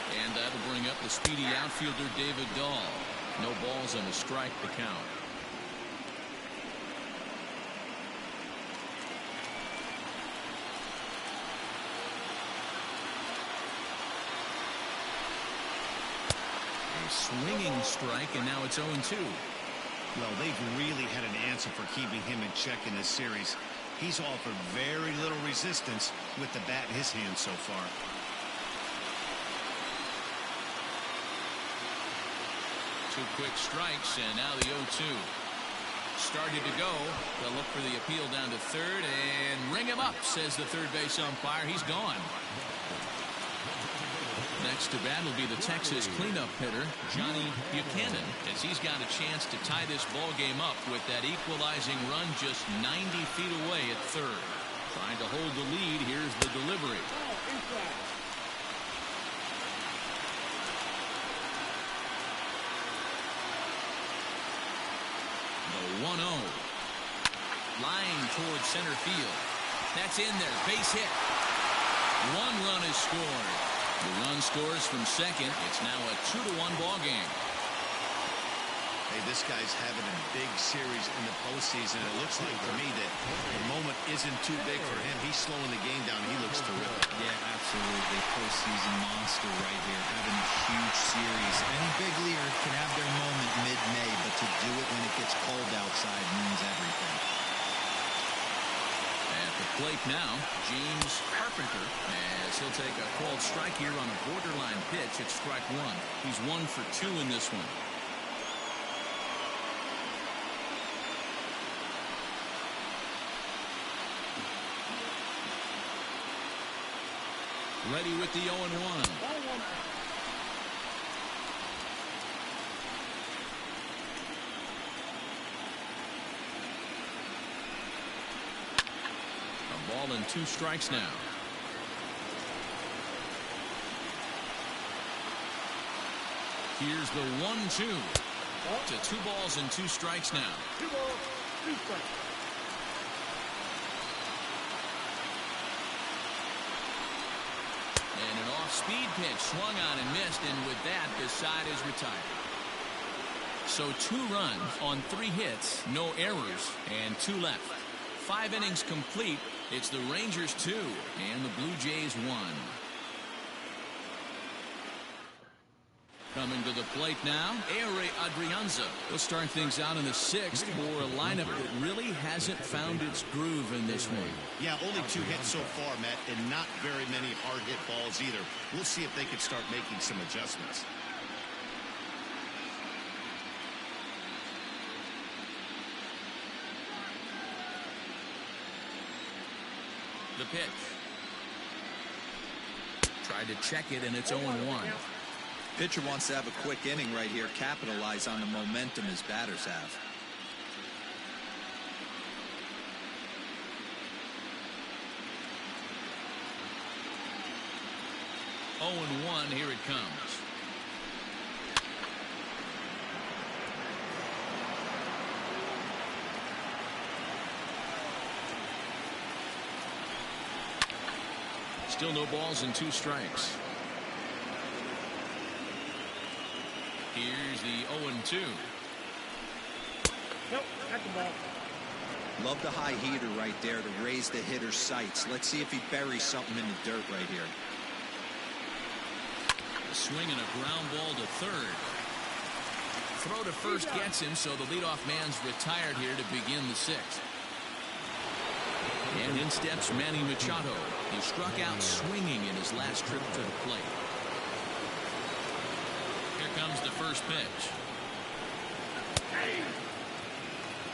And that'll bring up the speedy outfielder David Dahl. No balls and a strike to count. A swinging strike, and now it's 0-2. Well, they've really had an answer for keeping him in check in this series. He's offered very little resistance with the bat in his hand so far. Two quick strikes, and now the 0-2. Started to go. They'll look for the appeal down to third, and ring him up, says the third base umpire. He's gone. Next to bat will be the Texas cleanup hitter, Johnny Buchanan, as he's got a chance to tie this ball game up with that equalizing run just 90 feet away at third. Trying to hold the lead. Here's the delivery. The 1-0. Line towards center field. That's in there. Base hit. 1 run is scored. The run scores from second. It's now a 2-1 ball game. Hey, this guy's having a big series in the postseason. It looks like to me that the moment isn't too big for him. He's slowing the game down. He looks terrific. Yeah, absolutely. a postseason monster right here, having a huge series. Any big leaguer can have their moment mid-May, but to do it when it gets cold outside means everything. At the plate now, James Carpenter, as he'll take a called strike here on a borderline pitch at strike one. He's 1 for 2 in this one. Ready with the 0-1. A ball and 2 strikes now. Here's the 1-2 to 2 balls and 2 strikes now. 2 balls, 2 strikes. And an off-speed pitch swung on and missed, and with that, the side is retired. So 2 runs on 3 hits, no errors, and 2 left. 5 innings complete. It's the Rangers 2 and the Blue Jays 1. Coming to the plate now, Ehire Adrianza. He'll start things out in the 6th for a lineup that really hasn't found its groove in this one. Yeah, only 2 hits so far, Matt, and not very many hard hit balls either. We'll see if they can start making some adjustments. The pitch. Tried to check it, and it's 0-1. Pitcher wants to have a quick inning right here, capitalize on the momentum his batters have. 0-1, here it comes. Still no balls and 2 strikes. Here's the 0-2. Nope, that's the ball. Love the high heater right there to raise the hitter's sights. Let's see if he buries something in the dirt right here. A swing and a ground ball to third. Throw to first gets him, so the leadoff man's retired here to begin the 6th. And in steps Manny Machado. He struck out swinging in his last trip to the plate. Here comes the first pitch.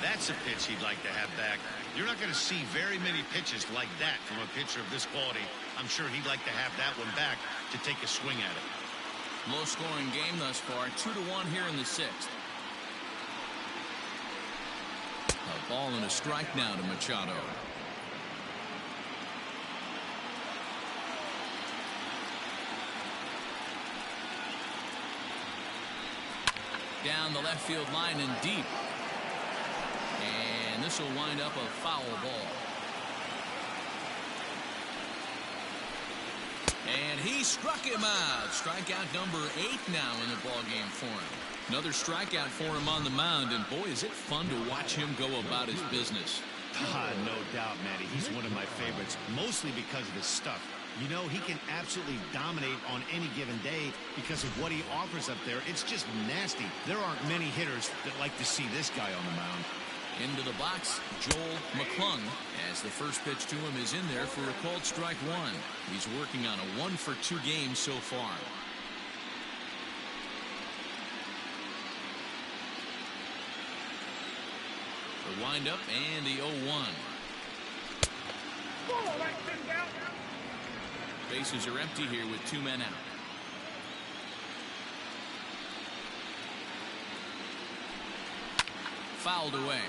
That's a pitch he'd like to have back. You're not going to see very many pitches like that from a pitcher of this quality. I'm sure he'd like to have that one back to take a swing at it. Low scoring game thus far. 2-1 here in the 6th. A ball and a strike now to Machado. Down the left field line and deep. And this will wind up a foul ball. And he struck him out. Strikeout number 8 now in the ballgame for him. Another strikeout for him on the mound, and boy, is it fun to watch him go about his business. No doubt, Matty. He's one of my favorites, mostly because of his stuff. You know, he can absolutely dominate on any given day because of what he offers up there. It's just nasty. There aren't many hitters that like to see this guy on the mound. Into the box, Joel McClung, as the first pitch to him is in there for a called strike 1. He's working on a 1-for-2 game so far. The windup and the 0-1. Bases are empty here with 2 men out. Fouled away.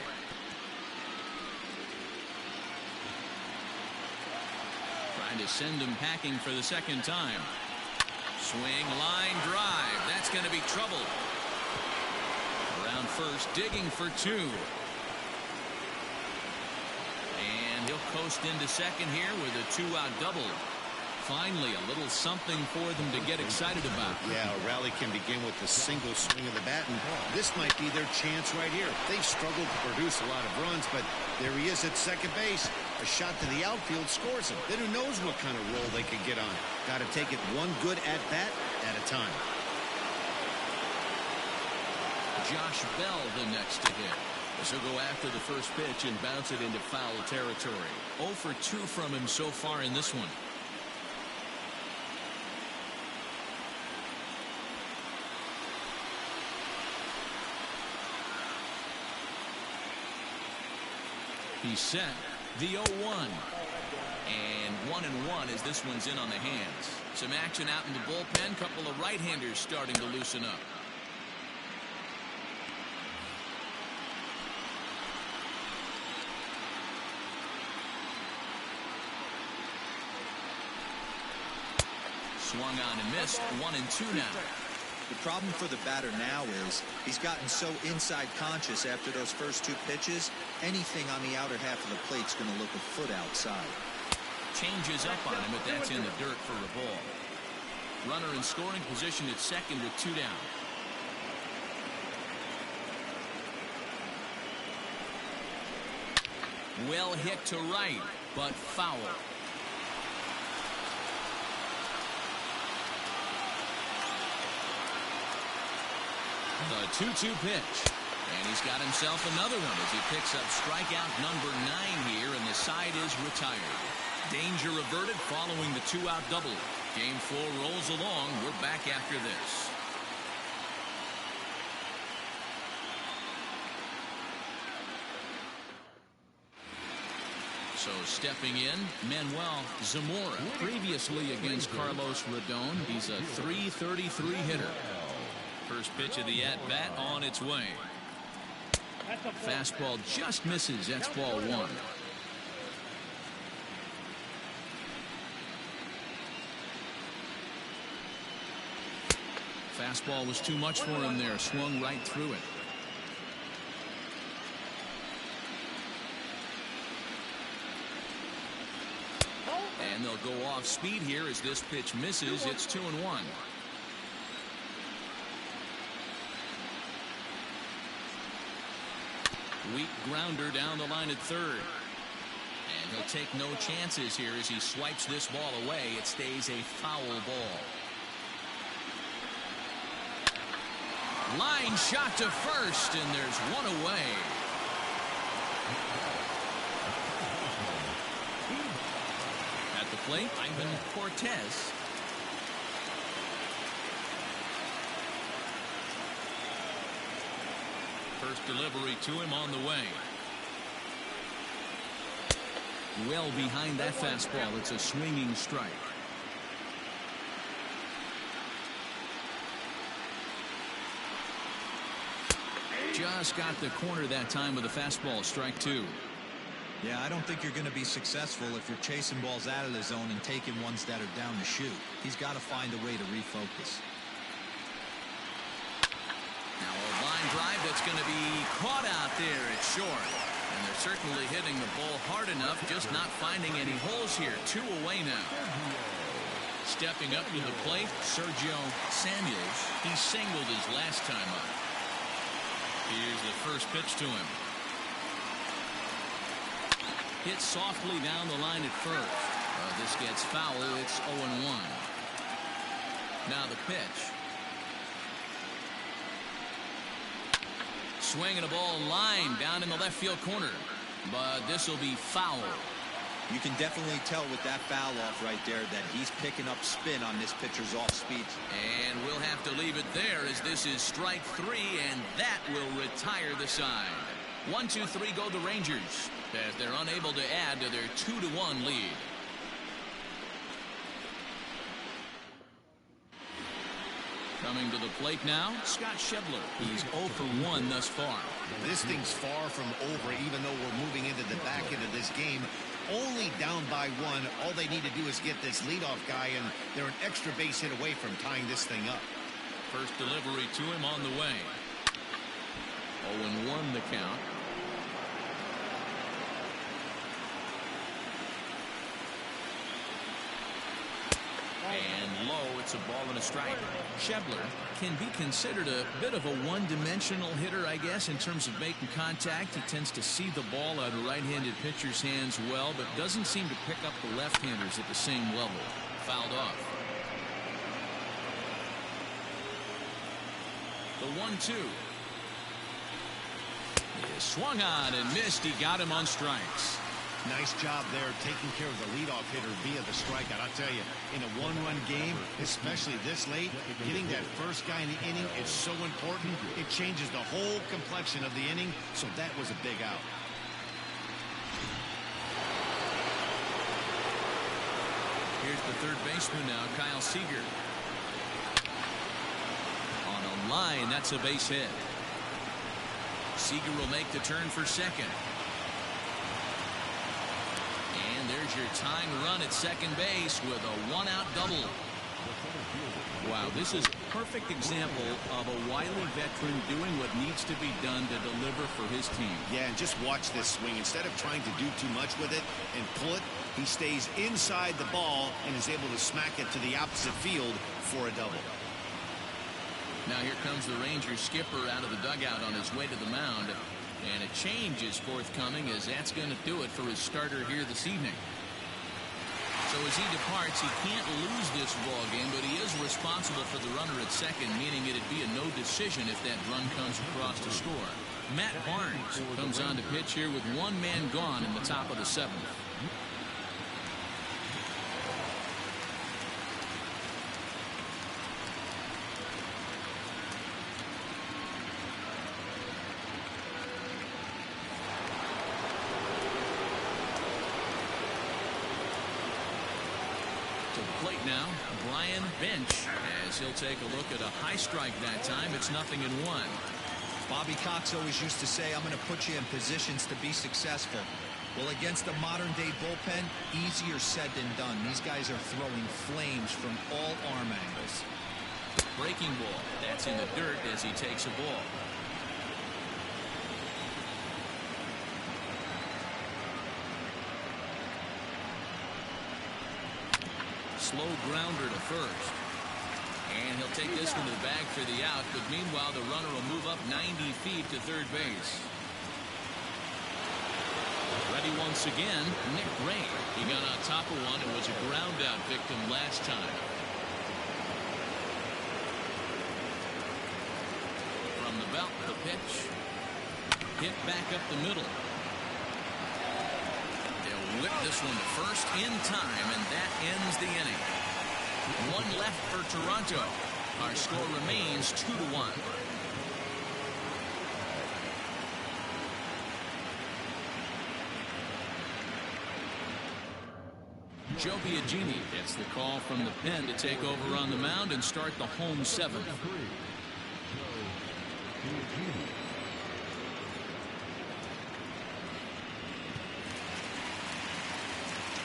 Trying to send him packing for the second time. Swing, line drive. That's going to be trouble. Around first, digging for 2. And he'll coast into second here with a 2-out double. Finally, a little something for them to get excited about. Yeah, a rally can begin with a single swing of the bat, and this might be their chance right here. They've struggled to produce a lot of runs, but there he is at second base. A shot to the outfield scores him. Then who knows what kind of roll they could get on. Got to take it one good at-bat at a time. Josh Bell the next to hit. This will go after the first pitch and bounce it into foul territory. 0 for 2 from him so far in this one. He's set. The 0-1. And 1-1 as this one's in on the hands. Some action out in the bullpen. Couple of right-handers starting to loosen up. Swung on and missed. 1-2 now. The problem for the batter now is he's gotten so inside conscious after those first 2 pitches. Anything on the outer half of the plate's going to look a foot outside. Changes up on him, but that's in the dirt for a ball. Runner in scoring position at second with 2 down. Well hit to right, but foul. The 2-2 pitch. And he's got himself another one as he picks up strikeout number 9 here, and the side is retired. Danger averted following the 2-out double. Game 4 rolls along. We're back after this. So stepping in, Manuel Zamora. Previously against Carlos Rodon, he's a .333 hitter. First pitch of the at-bat on its way. Fastball just misses. That's ball 1. Fastball was too much for him there. Swung right through it. And they'll go off speed here as this pitch misses. It's 2-1. Weak grounder down the line at third. And he'll take no chances here as he swipes this ball away. It stays a foul ball. Line shot to first, and there's one away. At the plate, Ivan Cortez. First delivery to him on the way. Well behind that fastball. It's a swinging strike. Just got the corner that time with a fastball. Strike 2. Yeah, I don't think you're going to be successful if you're chasing balls out of the zone and taking ones that are down to shoot. He's got to find a way to refocus. Now a line drive that's going to be caught out there. It's short. And they're certainly hitting the ball hard enough, just not finding any holes here. 2 away now. Stepping up to the plate, Sergio Samuels. He singled his last time up. Here's the first pitch to him. Hit softly down the line at first. This gets foul. It's 0-1. Now the pitch. Swinging a ball line down in the left field corner. But this will be foul. You can definitely tell with that foul off right there that he's picking up spin on this pitcher's off speed. And we'll have to leave it there as this is strike 3, and that will retire the side. 1-2-3 go the Rangers as they're unable to add to their 2-1 lead. Coming to the plate now, Scott Schebler. He's 0 for 1 thus far. This thing's far from over, even though we're moving into the back end of this game. Only down by 1. All they need to do is get this leadoff guy, and they're an extra base hit away from tying this thing up. First delivery to him on the way. 0-1 the count. And low, it's a ball and a strike. Schebler can be considered a bit of a one-dimensional hitter, I guess, in terms of making contact. He tends to see the ball out of right-handed pitcher's hands well, but doesn't seem to pick up the left-handers at the same level. Fouled off. The 1-2. He swung on and missed. He got him on strikes. Nice job there taking care of the leadoff hitter via the strikeout. I'll tell you, in a one-run game, especially this late, getting that first guy in the inning is so important. It changes the whole complexion of the inning, so that was a big out. Here's the third baseman now, Kyle Seager. On a line, that's a base hit. Seager will make the turn for second. And there's your tying run at second base with a one-out double. Wow, this is a perfect example of a wily veteran doing what needs to be done to deliver for his team. Yeah, and just watch this swing. Instead of trying to do too much with it and pull it, he stays inside the ball and is able to smack it to the opposite field for a double. Now here comes the Rangers skipper out of the dugout on his way to the mound. And a change is forthcoming, as that's going to do it for his starter here this evening. So as he departs, he can't lose this ball game, but he is responsible for the runner at second, meaning it'd be a no decision if that run comes across to score. Matt Barnes comes on to pitch here with one man gone in the top of the seventh. Plate now, Brian Bench, as he'll take a look at a high strike that time. It's 0-1. Bobby Cox always used to say, I'm going to put you in positions to be successful. Well, against a modern-day bullpen, easier said than done. These guys are throwing flames from all arm angles. Breaking ball. That's in the dirt as he takes a ball. Slow grounder to first. And he'll take this one to the bag for the out, but meanwhile the runner will move up 90 feet to third base. Ready once again, Nick Ray. He got on top of one and was a ground out victim last time. From the belt, the pitch. Hit back up the middle. Whip this one to first in time, and that ends the inning. One left for Toronto. Our score remains 2-1. Joe Biagini gets the call from the pen to take over on the mound and start the home seventh.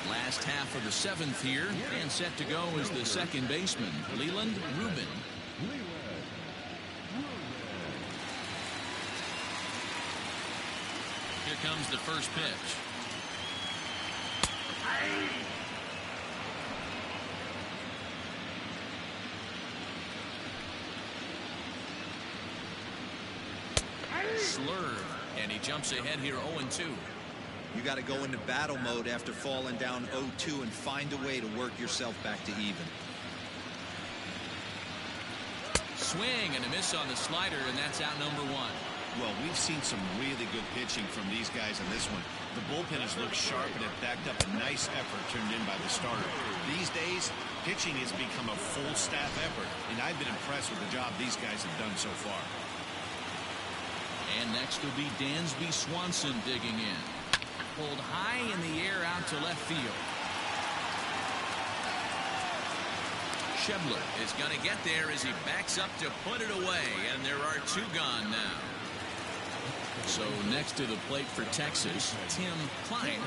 Last half of the seventh here, and set to go is the second baseman, Leland Rubin. Here comes the first pitch. Slurve, and he jumps ahead here 0-2. You got to go into battle mode after falling down 0-2 and find a way to work yourself back to even. Swing and a miss on the slider, and that's out number one. Well, we've seen some really good pitching from these guys in this one. The bullpen has looked sharp and have backed up a nice effort turned in by the starter. These days, pitching has become a full staff effort, and I've been impressed with the job these guys have done so far. And next will be Dansby Swanson digging in. Pulled high in the air out to left field. Schebler is going to get there as he backs up to put it away, and there are two gone now. So next to the plate for Texas, Tim Klein.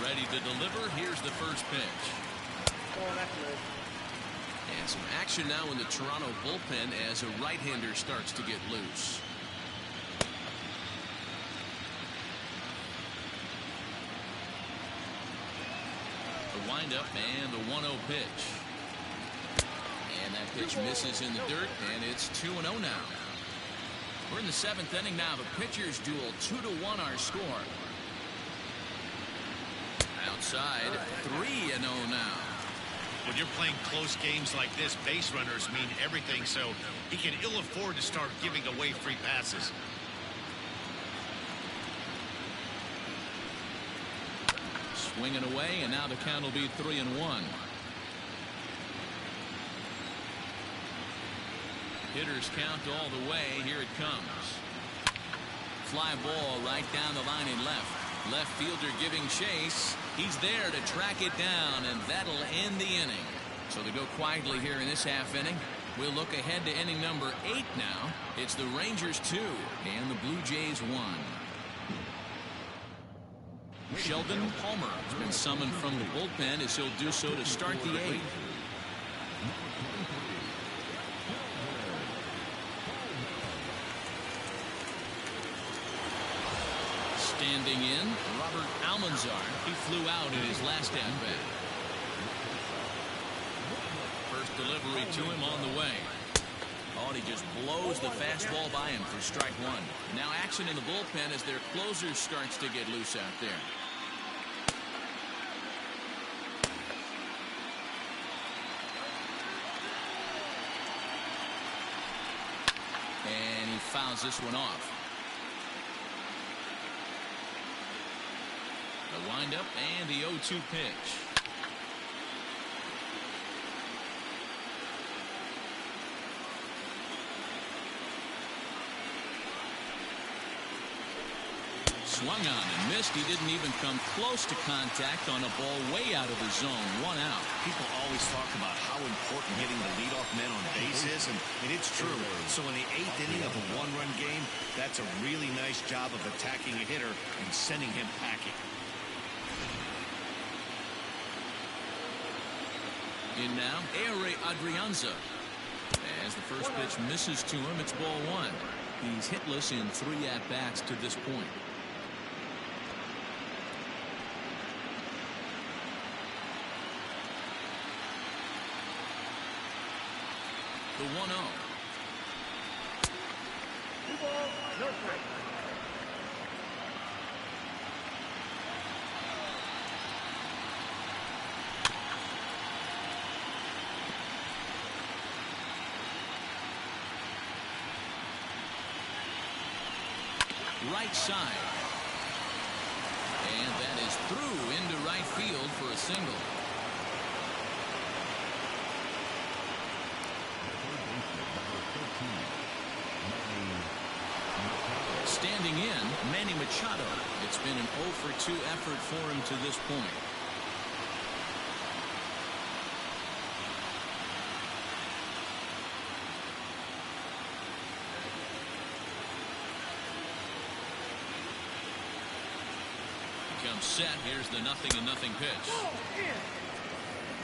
Ready to deliver. Here's the first pitch. And some action now in the Toronto bullpen as a right-hander starts to get loose. The windup and the 1-0 pitch. And that pitch misses in the dirt, and it's 2-0 now. We're in the 7th inning now. The pitchers duel, 2-1 our score. Outside, 3-0 now. When you're playing close games like this, base runners mean everything, so he can ill afford to start giving away free passes. Swinging away, and now the count will be 3-1. Hitters count all the way. Here it comes. Fly ball right down the line in left. Left fielder giving chase. He's there to track it down, and that'll end the inning. So they go quietly here in this half inning. We'll look ahead to inning number 8 now. It's the Rangers 2 and the Blue Jays 1. Sheldon Palmer has been summoned from the bullpen as he'll do so to start the 8th. Standing in, Robert Almanzar. He flew out in his last at-bat. First delivery to him on the way. Oh, and he just blows the fastball by him for strike 1. Now action in the bullpen as their closer starts to get loose out there. And he fouls this one off. The windup and the 0-2 pitch. Swung on and missed. He didn't even come close to contact on a ball way out of the zone. 1 out. People always talk about how important hitting the leadoff man on base is, and it's true. So in the 8th inning of a 1-run game, that's a really nice job of attacking a hitter and sending him packing. In now, Aire Adrianza. As the first pitch misses to him, it's ball 1. He's hitless in 3 at-bats to this point. The 1-0. 2 balls, no strikes. Right side. And that is through into right field for a single. Standing in, Manny Machado. It's been an 0-for-2 effort for him to this point. Comes set. Here's the 0-0 pitch.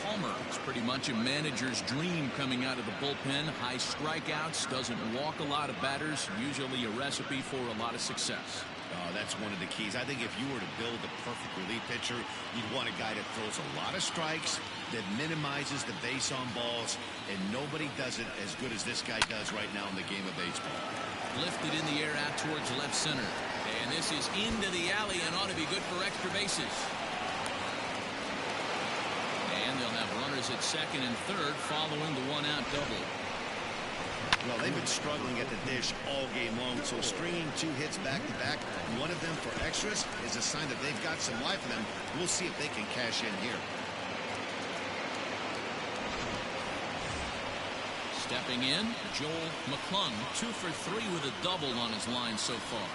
Palmer is pretty much a manager's dream coming out of the bullpen. High strikeouts, doesn't walk a lot of batters, usually a recipe for a lot of success. Oh, that's one of the keys. I think if you were to build a perfect relief pitcher, you'd want a guy that throws a lot of strikes, that minimizes the base on balls, and nobody does it as good as this guy does right now in the game of baseball. Lifted in the air out towards left center. And this is into the alley and ought to be good for extra bases. And they'll have runners at second and third following the 1-out double. Well, they've been struggling at the dish all game long, so stringing 2 hits back-to-back, one of them for extras, is a sign that they've got some life in them. We'll see if they can cash in here. Stepping in, Joel McClung, 2 for 3 with a double on his line so far.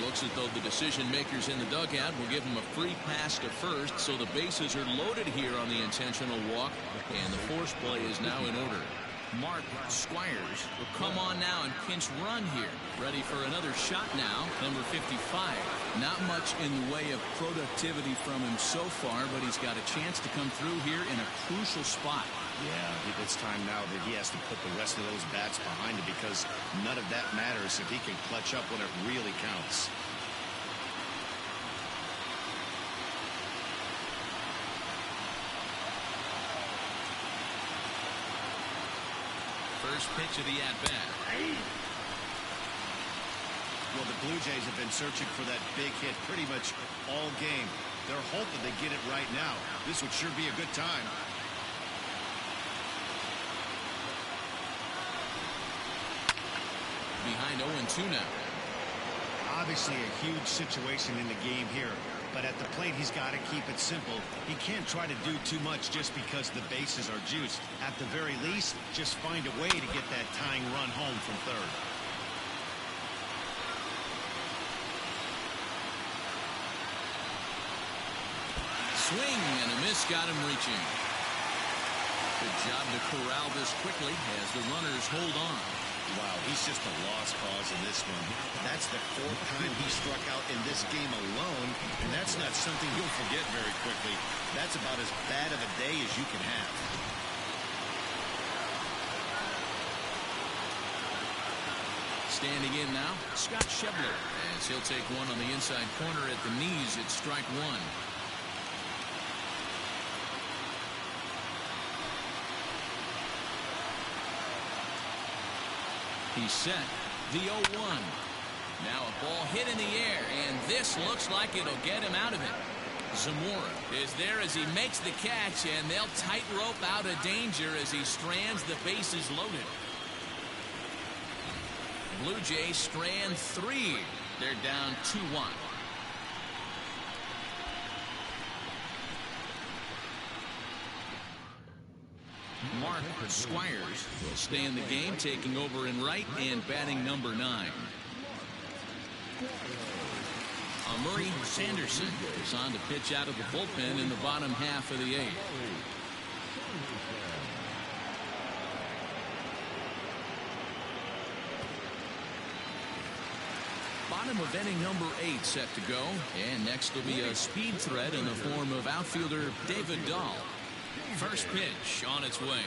Looks as though the decision makers in the dugout will give him a free pass to first, so the bases are loaded here on the intentional walk, and the force play is now in order. Mark Squires will come on now and pinch run here. Ready for another shot now, number 55. Not much in the way of productivity from him so far, but he's got a chance to come through here in a crucial spot. Yeah, it's time now that he has to put the rest of those bats behind him, because none of that matters if he can clutch up when it really counts. First pitch of the at-bat. Well, the Blue Jays have been searching for that big hit pretty much all game. They're hoping they get it right now. This would sure be a good time. Behind 0-2 now. Obviously a huge situation in the game here, but at the plate he's got to keep it simple. He can't try to do too much just because the bases are juiced. At the very least, just find a way to get that tying run home from third. Swing and a miss got him reaching. Good job to corral this quickly as the runners hold on. Wow, he's just a lost cause in this one. That's the 4th time he struck out in this game alone, and that's not something you'll forget very quickly. That's about as bad of a day as you can have. Standing in now, Scott Schebler, as he'll take one on the inside corner at the knees at strike one. He's set. The 0-1. Now a ball hit in the air, and this looks like it'll get him out of it. Zamora is there as he makes the catch, and they'll tightrope out of danger as he strands the bases loaded. Blue Jays strand 3. They're down 2-1. Mark Squires will stay in the game, taking over in right and batting number 9. Murray Sanderson is on to pitch out of the bullpen in the bottom half of the 8th. Bottom of inning number 8 set to go, and next will be a speed threat in the form of outfielder David Dahl. First pitch on its way.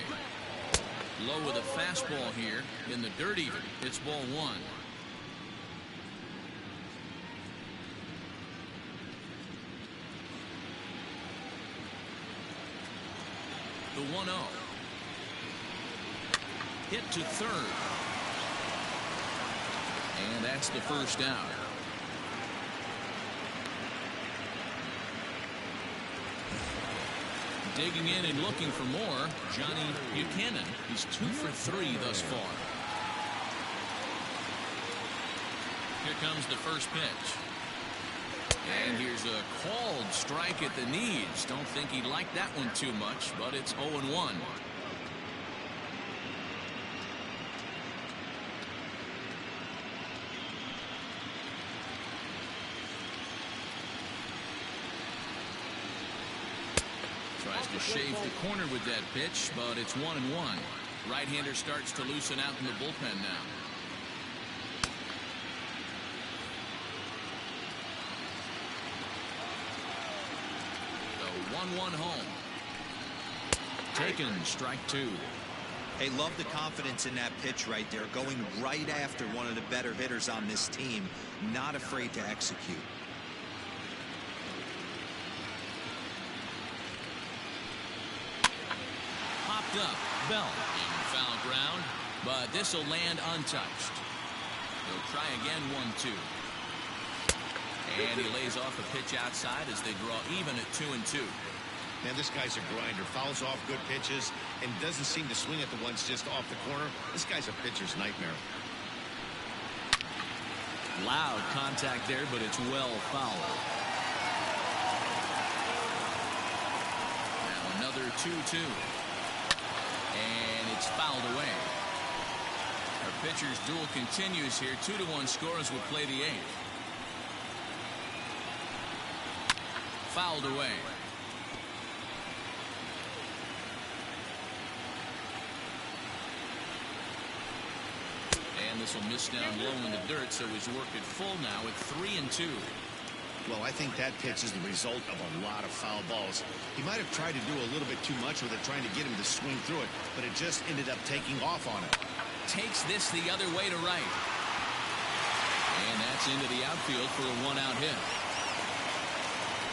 Low with a fastball here in the dirt even. It's ball 1. The 1-0. Hit to third. And that's the first out. Digging in and looking for more, Johnny Buchanan. He's 2 for 3 thus far. Here comes the first pitch. And here's a called strike at the knees. Don't think he liked that one too much, but it's 0-1. Tries to shave the corner with that pitch, but it's 1-1. Right-hander starts to loosen out in the bullpen now. The 1-1 home. Taken, strike 2. Hey, love the confidence in that pitch right there, going right after one of the better hitters on this team, not afraid to execute. Popped up, Bell in foul ground, but this will land untouched. They'll try again, 1-2. And he lays off a pitch outside as they draw even at 2-2. Man, this guy's a grinder. Fouls off good pitches and doesn't seem to swing at the ones just off the corner. This guy's a pitcher's nightmare. Loud contact there, but it's well fouled. Now another 2-2. And it's fouled away. Our pitcher's duel continues here. 2-1 score as we play the 8th. Fouled away. And this will miss down low in the dirt, so he's worked it full now at 3-2. Well, I think that pitch is the result of a lot of foul balls. He might have tried to do a little bit too much with it, trying to get him to swing through it, but it just ended up taking off on him. Takes this the other way to right. And that's into the outfield for a one-out hit.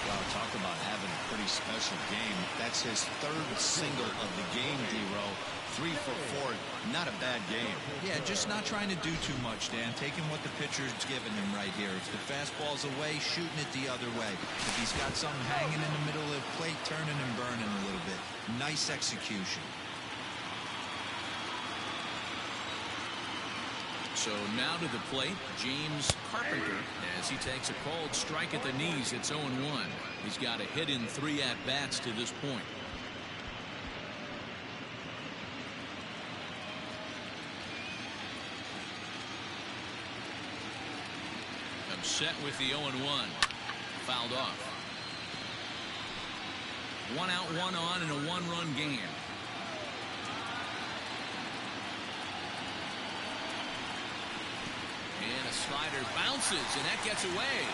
Well, talk about having a pretty special game. That's his third single of the game, D-Row. 3 for 4. Not a bad game. Yeah, just not trying to do too much, Dan. Taking what the pitcher's giving him right here. If the fastball's away, shooting it the other way. If he's got something hanging in the middle of the plate, turning and burning a little bit. Nice execution. So now to the plate, James Carpenter, as he takes a called strike at the knees. It's 0-1. He's got a hit in 3 at-bats to this point. Set with the 0-1. Fouled off. 1 out, 1 on in a 1-run game. And a slider bounces, and that gets away.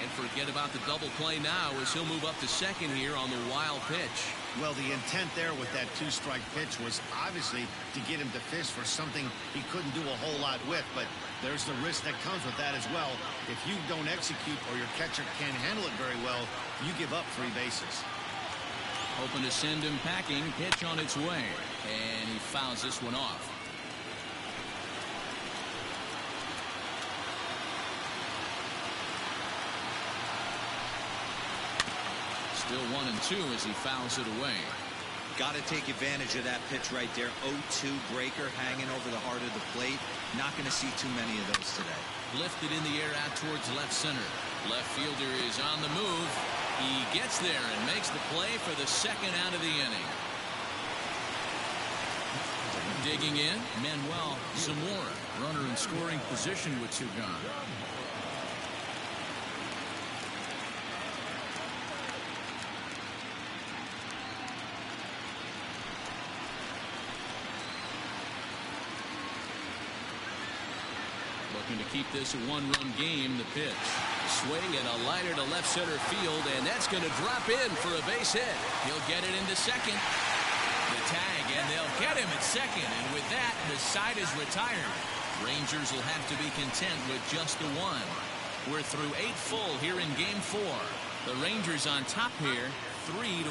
And forget about the double play now as he'll move up to second here on the wild pitch. Well, the intent there with that 2-strike pitch was obviously to get him to fish for something he couldn't do a whole lot with, but there's the risk that comes with that as well. If you don't execute or your catcher can't handle it very well, you give up 3 bases. Hoping to send him packing. Pitch on its way, and he fouls this one off. Still 1-2 as he fouls it away. Got to take advantage of that pitch right there. 0-2 breaker hanging over the heart of the plate. Not going to see too many of those today. Lifted in the air out towards left center. Left fielder is on the move. He gets there and makes the play for the second out of the inning. Digging in, Manuel Zamora. Runner in scoring position with 2 gone. Looking to keep this a 1-run game. The pitch. Swing and a liner to left center field, and that's going to drop in for a base hit. He'll get it into second. The tag, and they'll get him at second. And with that, the side is retired. Rangers will have to be content with just the 1. We're through 8 full here in Game 4. The Rangers on top here, 3-1.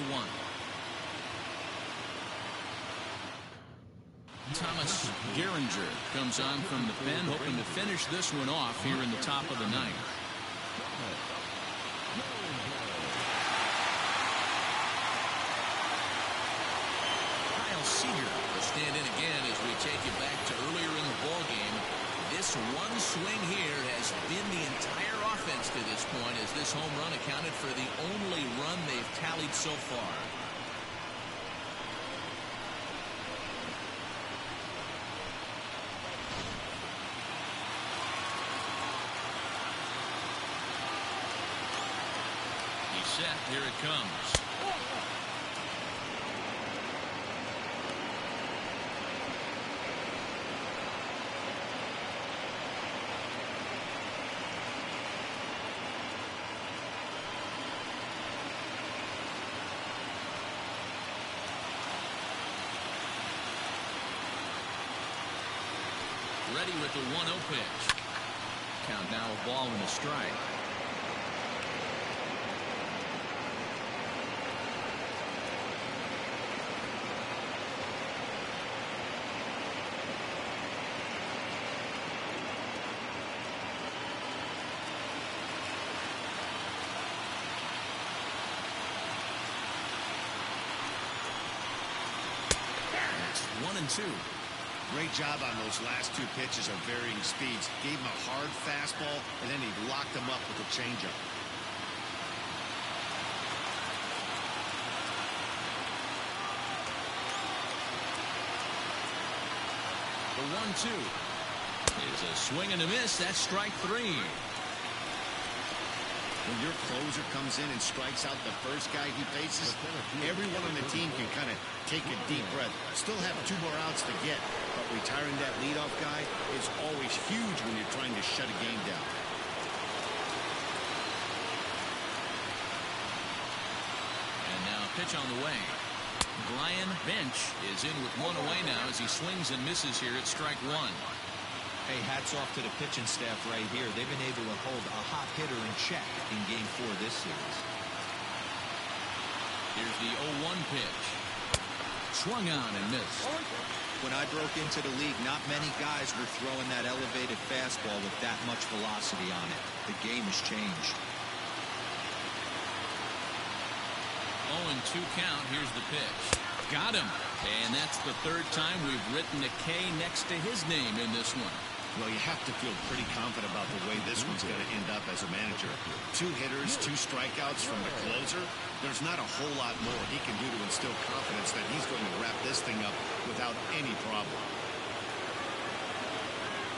Thomas Geringer comes on from the pen, hoping to finish this one off here in the top of the 9th. Kyle Seager will stand in again as we take you back to earlier in the ballgame. This one swing here has been the entire offense to this point, as this home run accounted for the only run they've tallied so far. Set. Here it comes. Ready with the 1-0 pitch. Count now a ball and a strike. It's 1-2. Great job on those last 2 pitches of varying speeds. Gave him a hard fastball, and then he locked him up with a changeup. The 1-2 is a swing and a miss. That's strike 3. When your closer comes in and strikes out the first guy he faces, everyone on the team can kind of take a deep breath. Still have 2 more outs to get, but retiring that leadoff guy is always huge when you're trying to shut a game down. And now pitch on the way. Brian Bench is in with 1 away now as he swings and misses here at strike 1. Hey, hats off to the pitching staff right here. They've been able to hold a hot hitter in check in Game 4 this series. Here's the 0-1 pitch. Swung on and missed. When I broke into the league, not many guys were throwing that elevated fastball with that much velocity on it. The game has changed. 0-2 count. Here's the pitch. Got him. And that's the 3rd time we've written a K next to his name in this one. Well, you have to feel pretty confident about the way this one's going to end up as a manager. 2 hitters, 2 strikeouts from the closer. There's not a whole lot more he can do to instill confidence that he's going to wrap this thing up without any problem.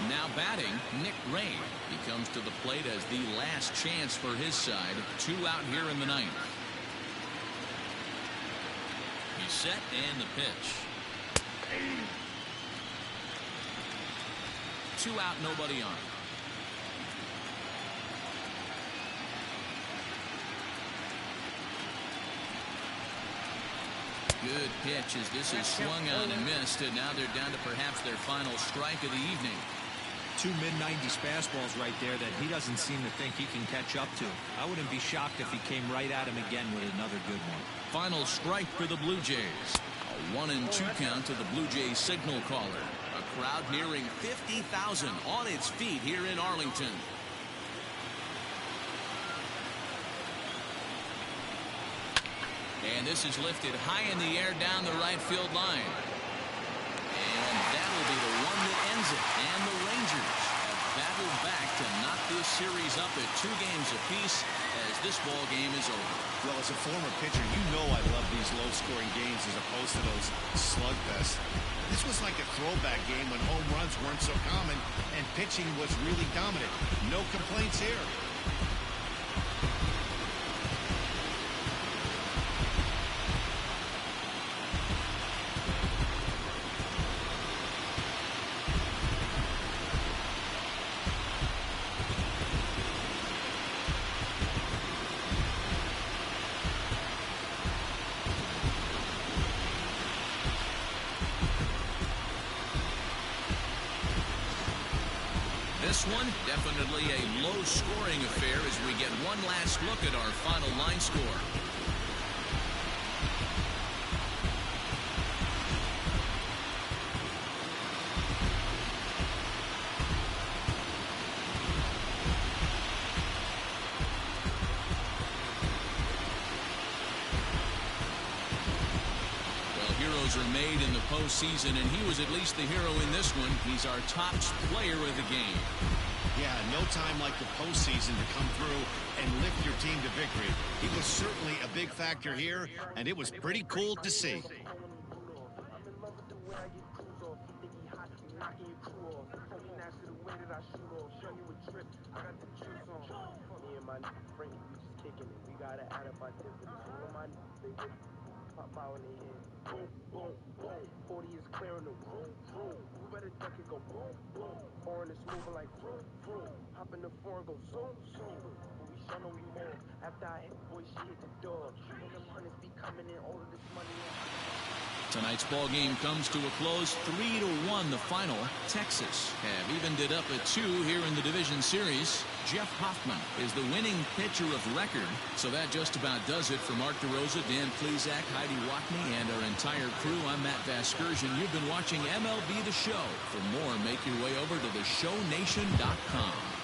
Now batting, Nick Ray. He comes to the plate as the last chance for his side. 2 out here in the 9th. He's set and the pitch. 2 out, nobody on. Good pitch as this is swung on and missed, and now they're down to perhaps their final strike of the evening. 2 mid-90s fastballs right there that he doesn't seem to think he can catch up to. I wouldn't be shocked if he came right at him again with another good one. Final strike for the Blue Jays. A 1-2 count to the Blue Jays signal caller. A crowd nearing 50,000 on its feet here in Arlington. And this is lifted high in the air down the right field line. And that'll be the one that ends it. And the Rangers have battled back to knock this series up at 2 games apiece as this ball game is over. Well, as a former pitcher, you know I love these low-scoring games as opposed to those slugfests. This was like a throwback game when home runs weren't so common and pitching was really dominant. No complaints here. This one, definitely a low-scoring affair as we get one last look at our final line score. Heroes are made in the postseason, and he was at least the hero in this one. He's our top player of the game. Yeah, no time like the postseason to come through and lift your team to victory. He was certainly a big factor here, and it was pretty cool to see. Boom, boom, boom. 40 is clearing the room, room. You better duck it, go boom, boom. Foreign is moving like vroom, vroom. Hop in the foreign, go zoom, zoom. When we show no remorse. After I hit, boy, she hit the door. When them hunters be coming in, all of this money. Tonight's ball game comes to a close, 3-1 the final. Texas have evened it up at 2 here in the division series. Jeff Hoffman is the winning pitcher of record. So that just about does it for Mark DeRosa, Dan Plesac, Heidi Watney, and our entire crew. I'm Matt Vasgersian. You've been watching MLB The Show. For more, make your way over to theshownation.com.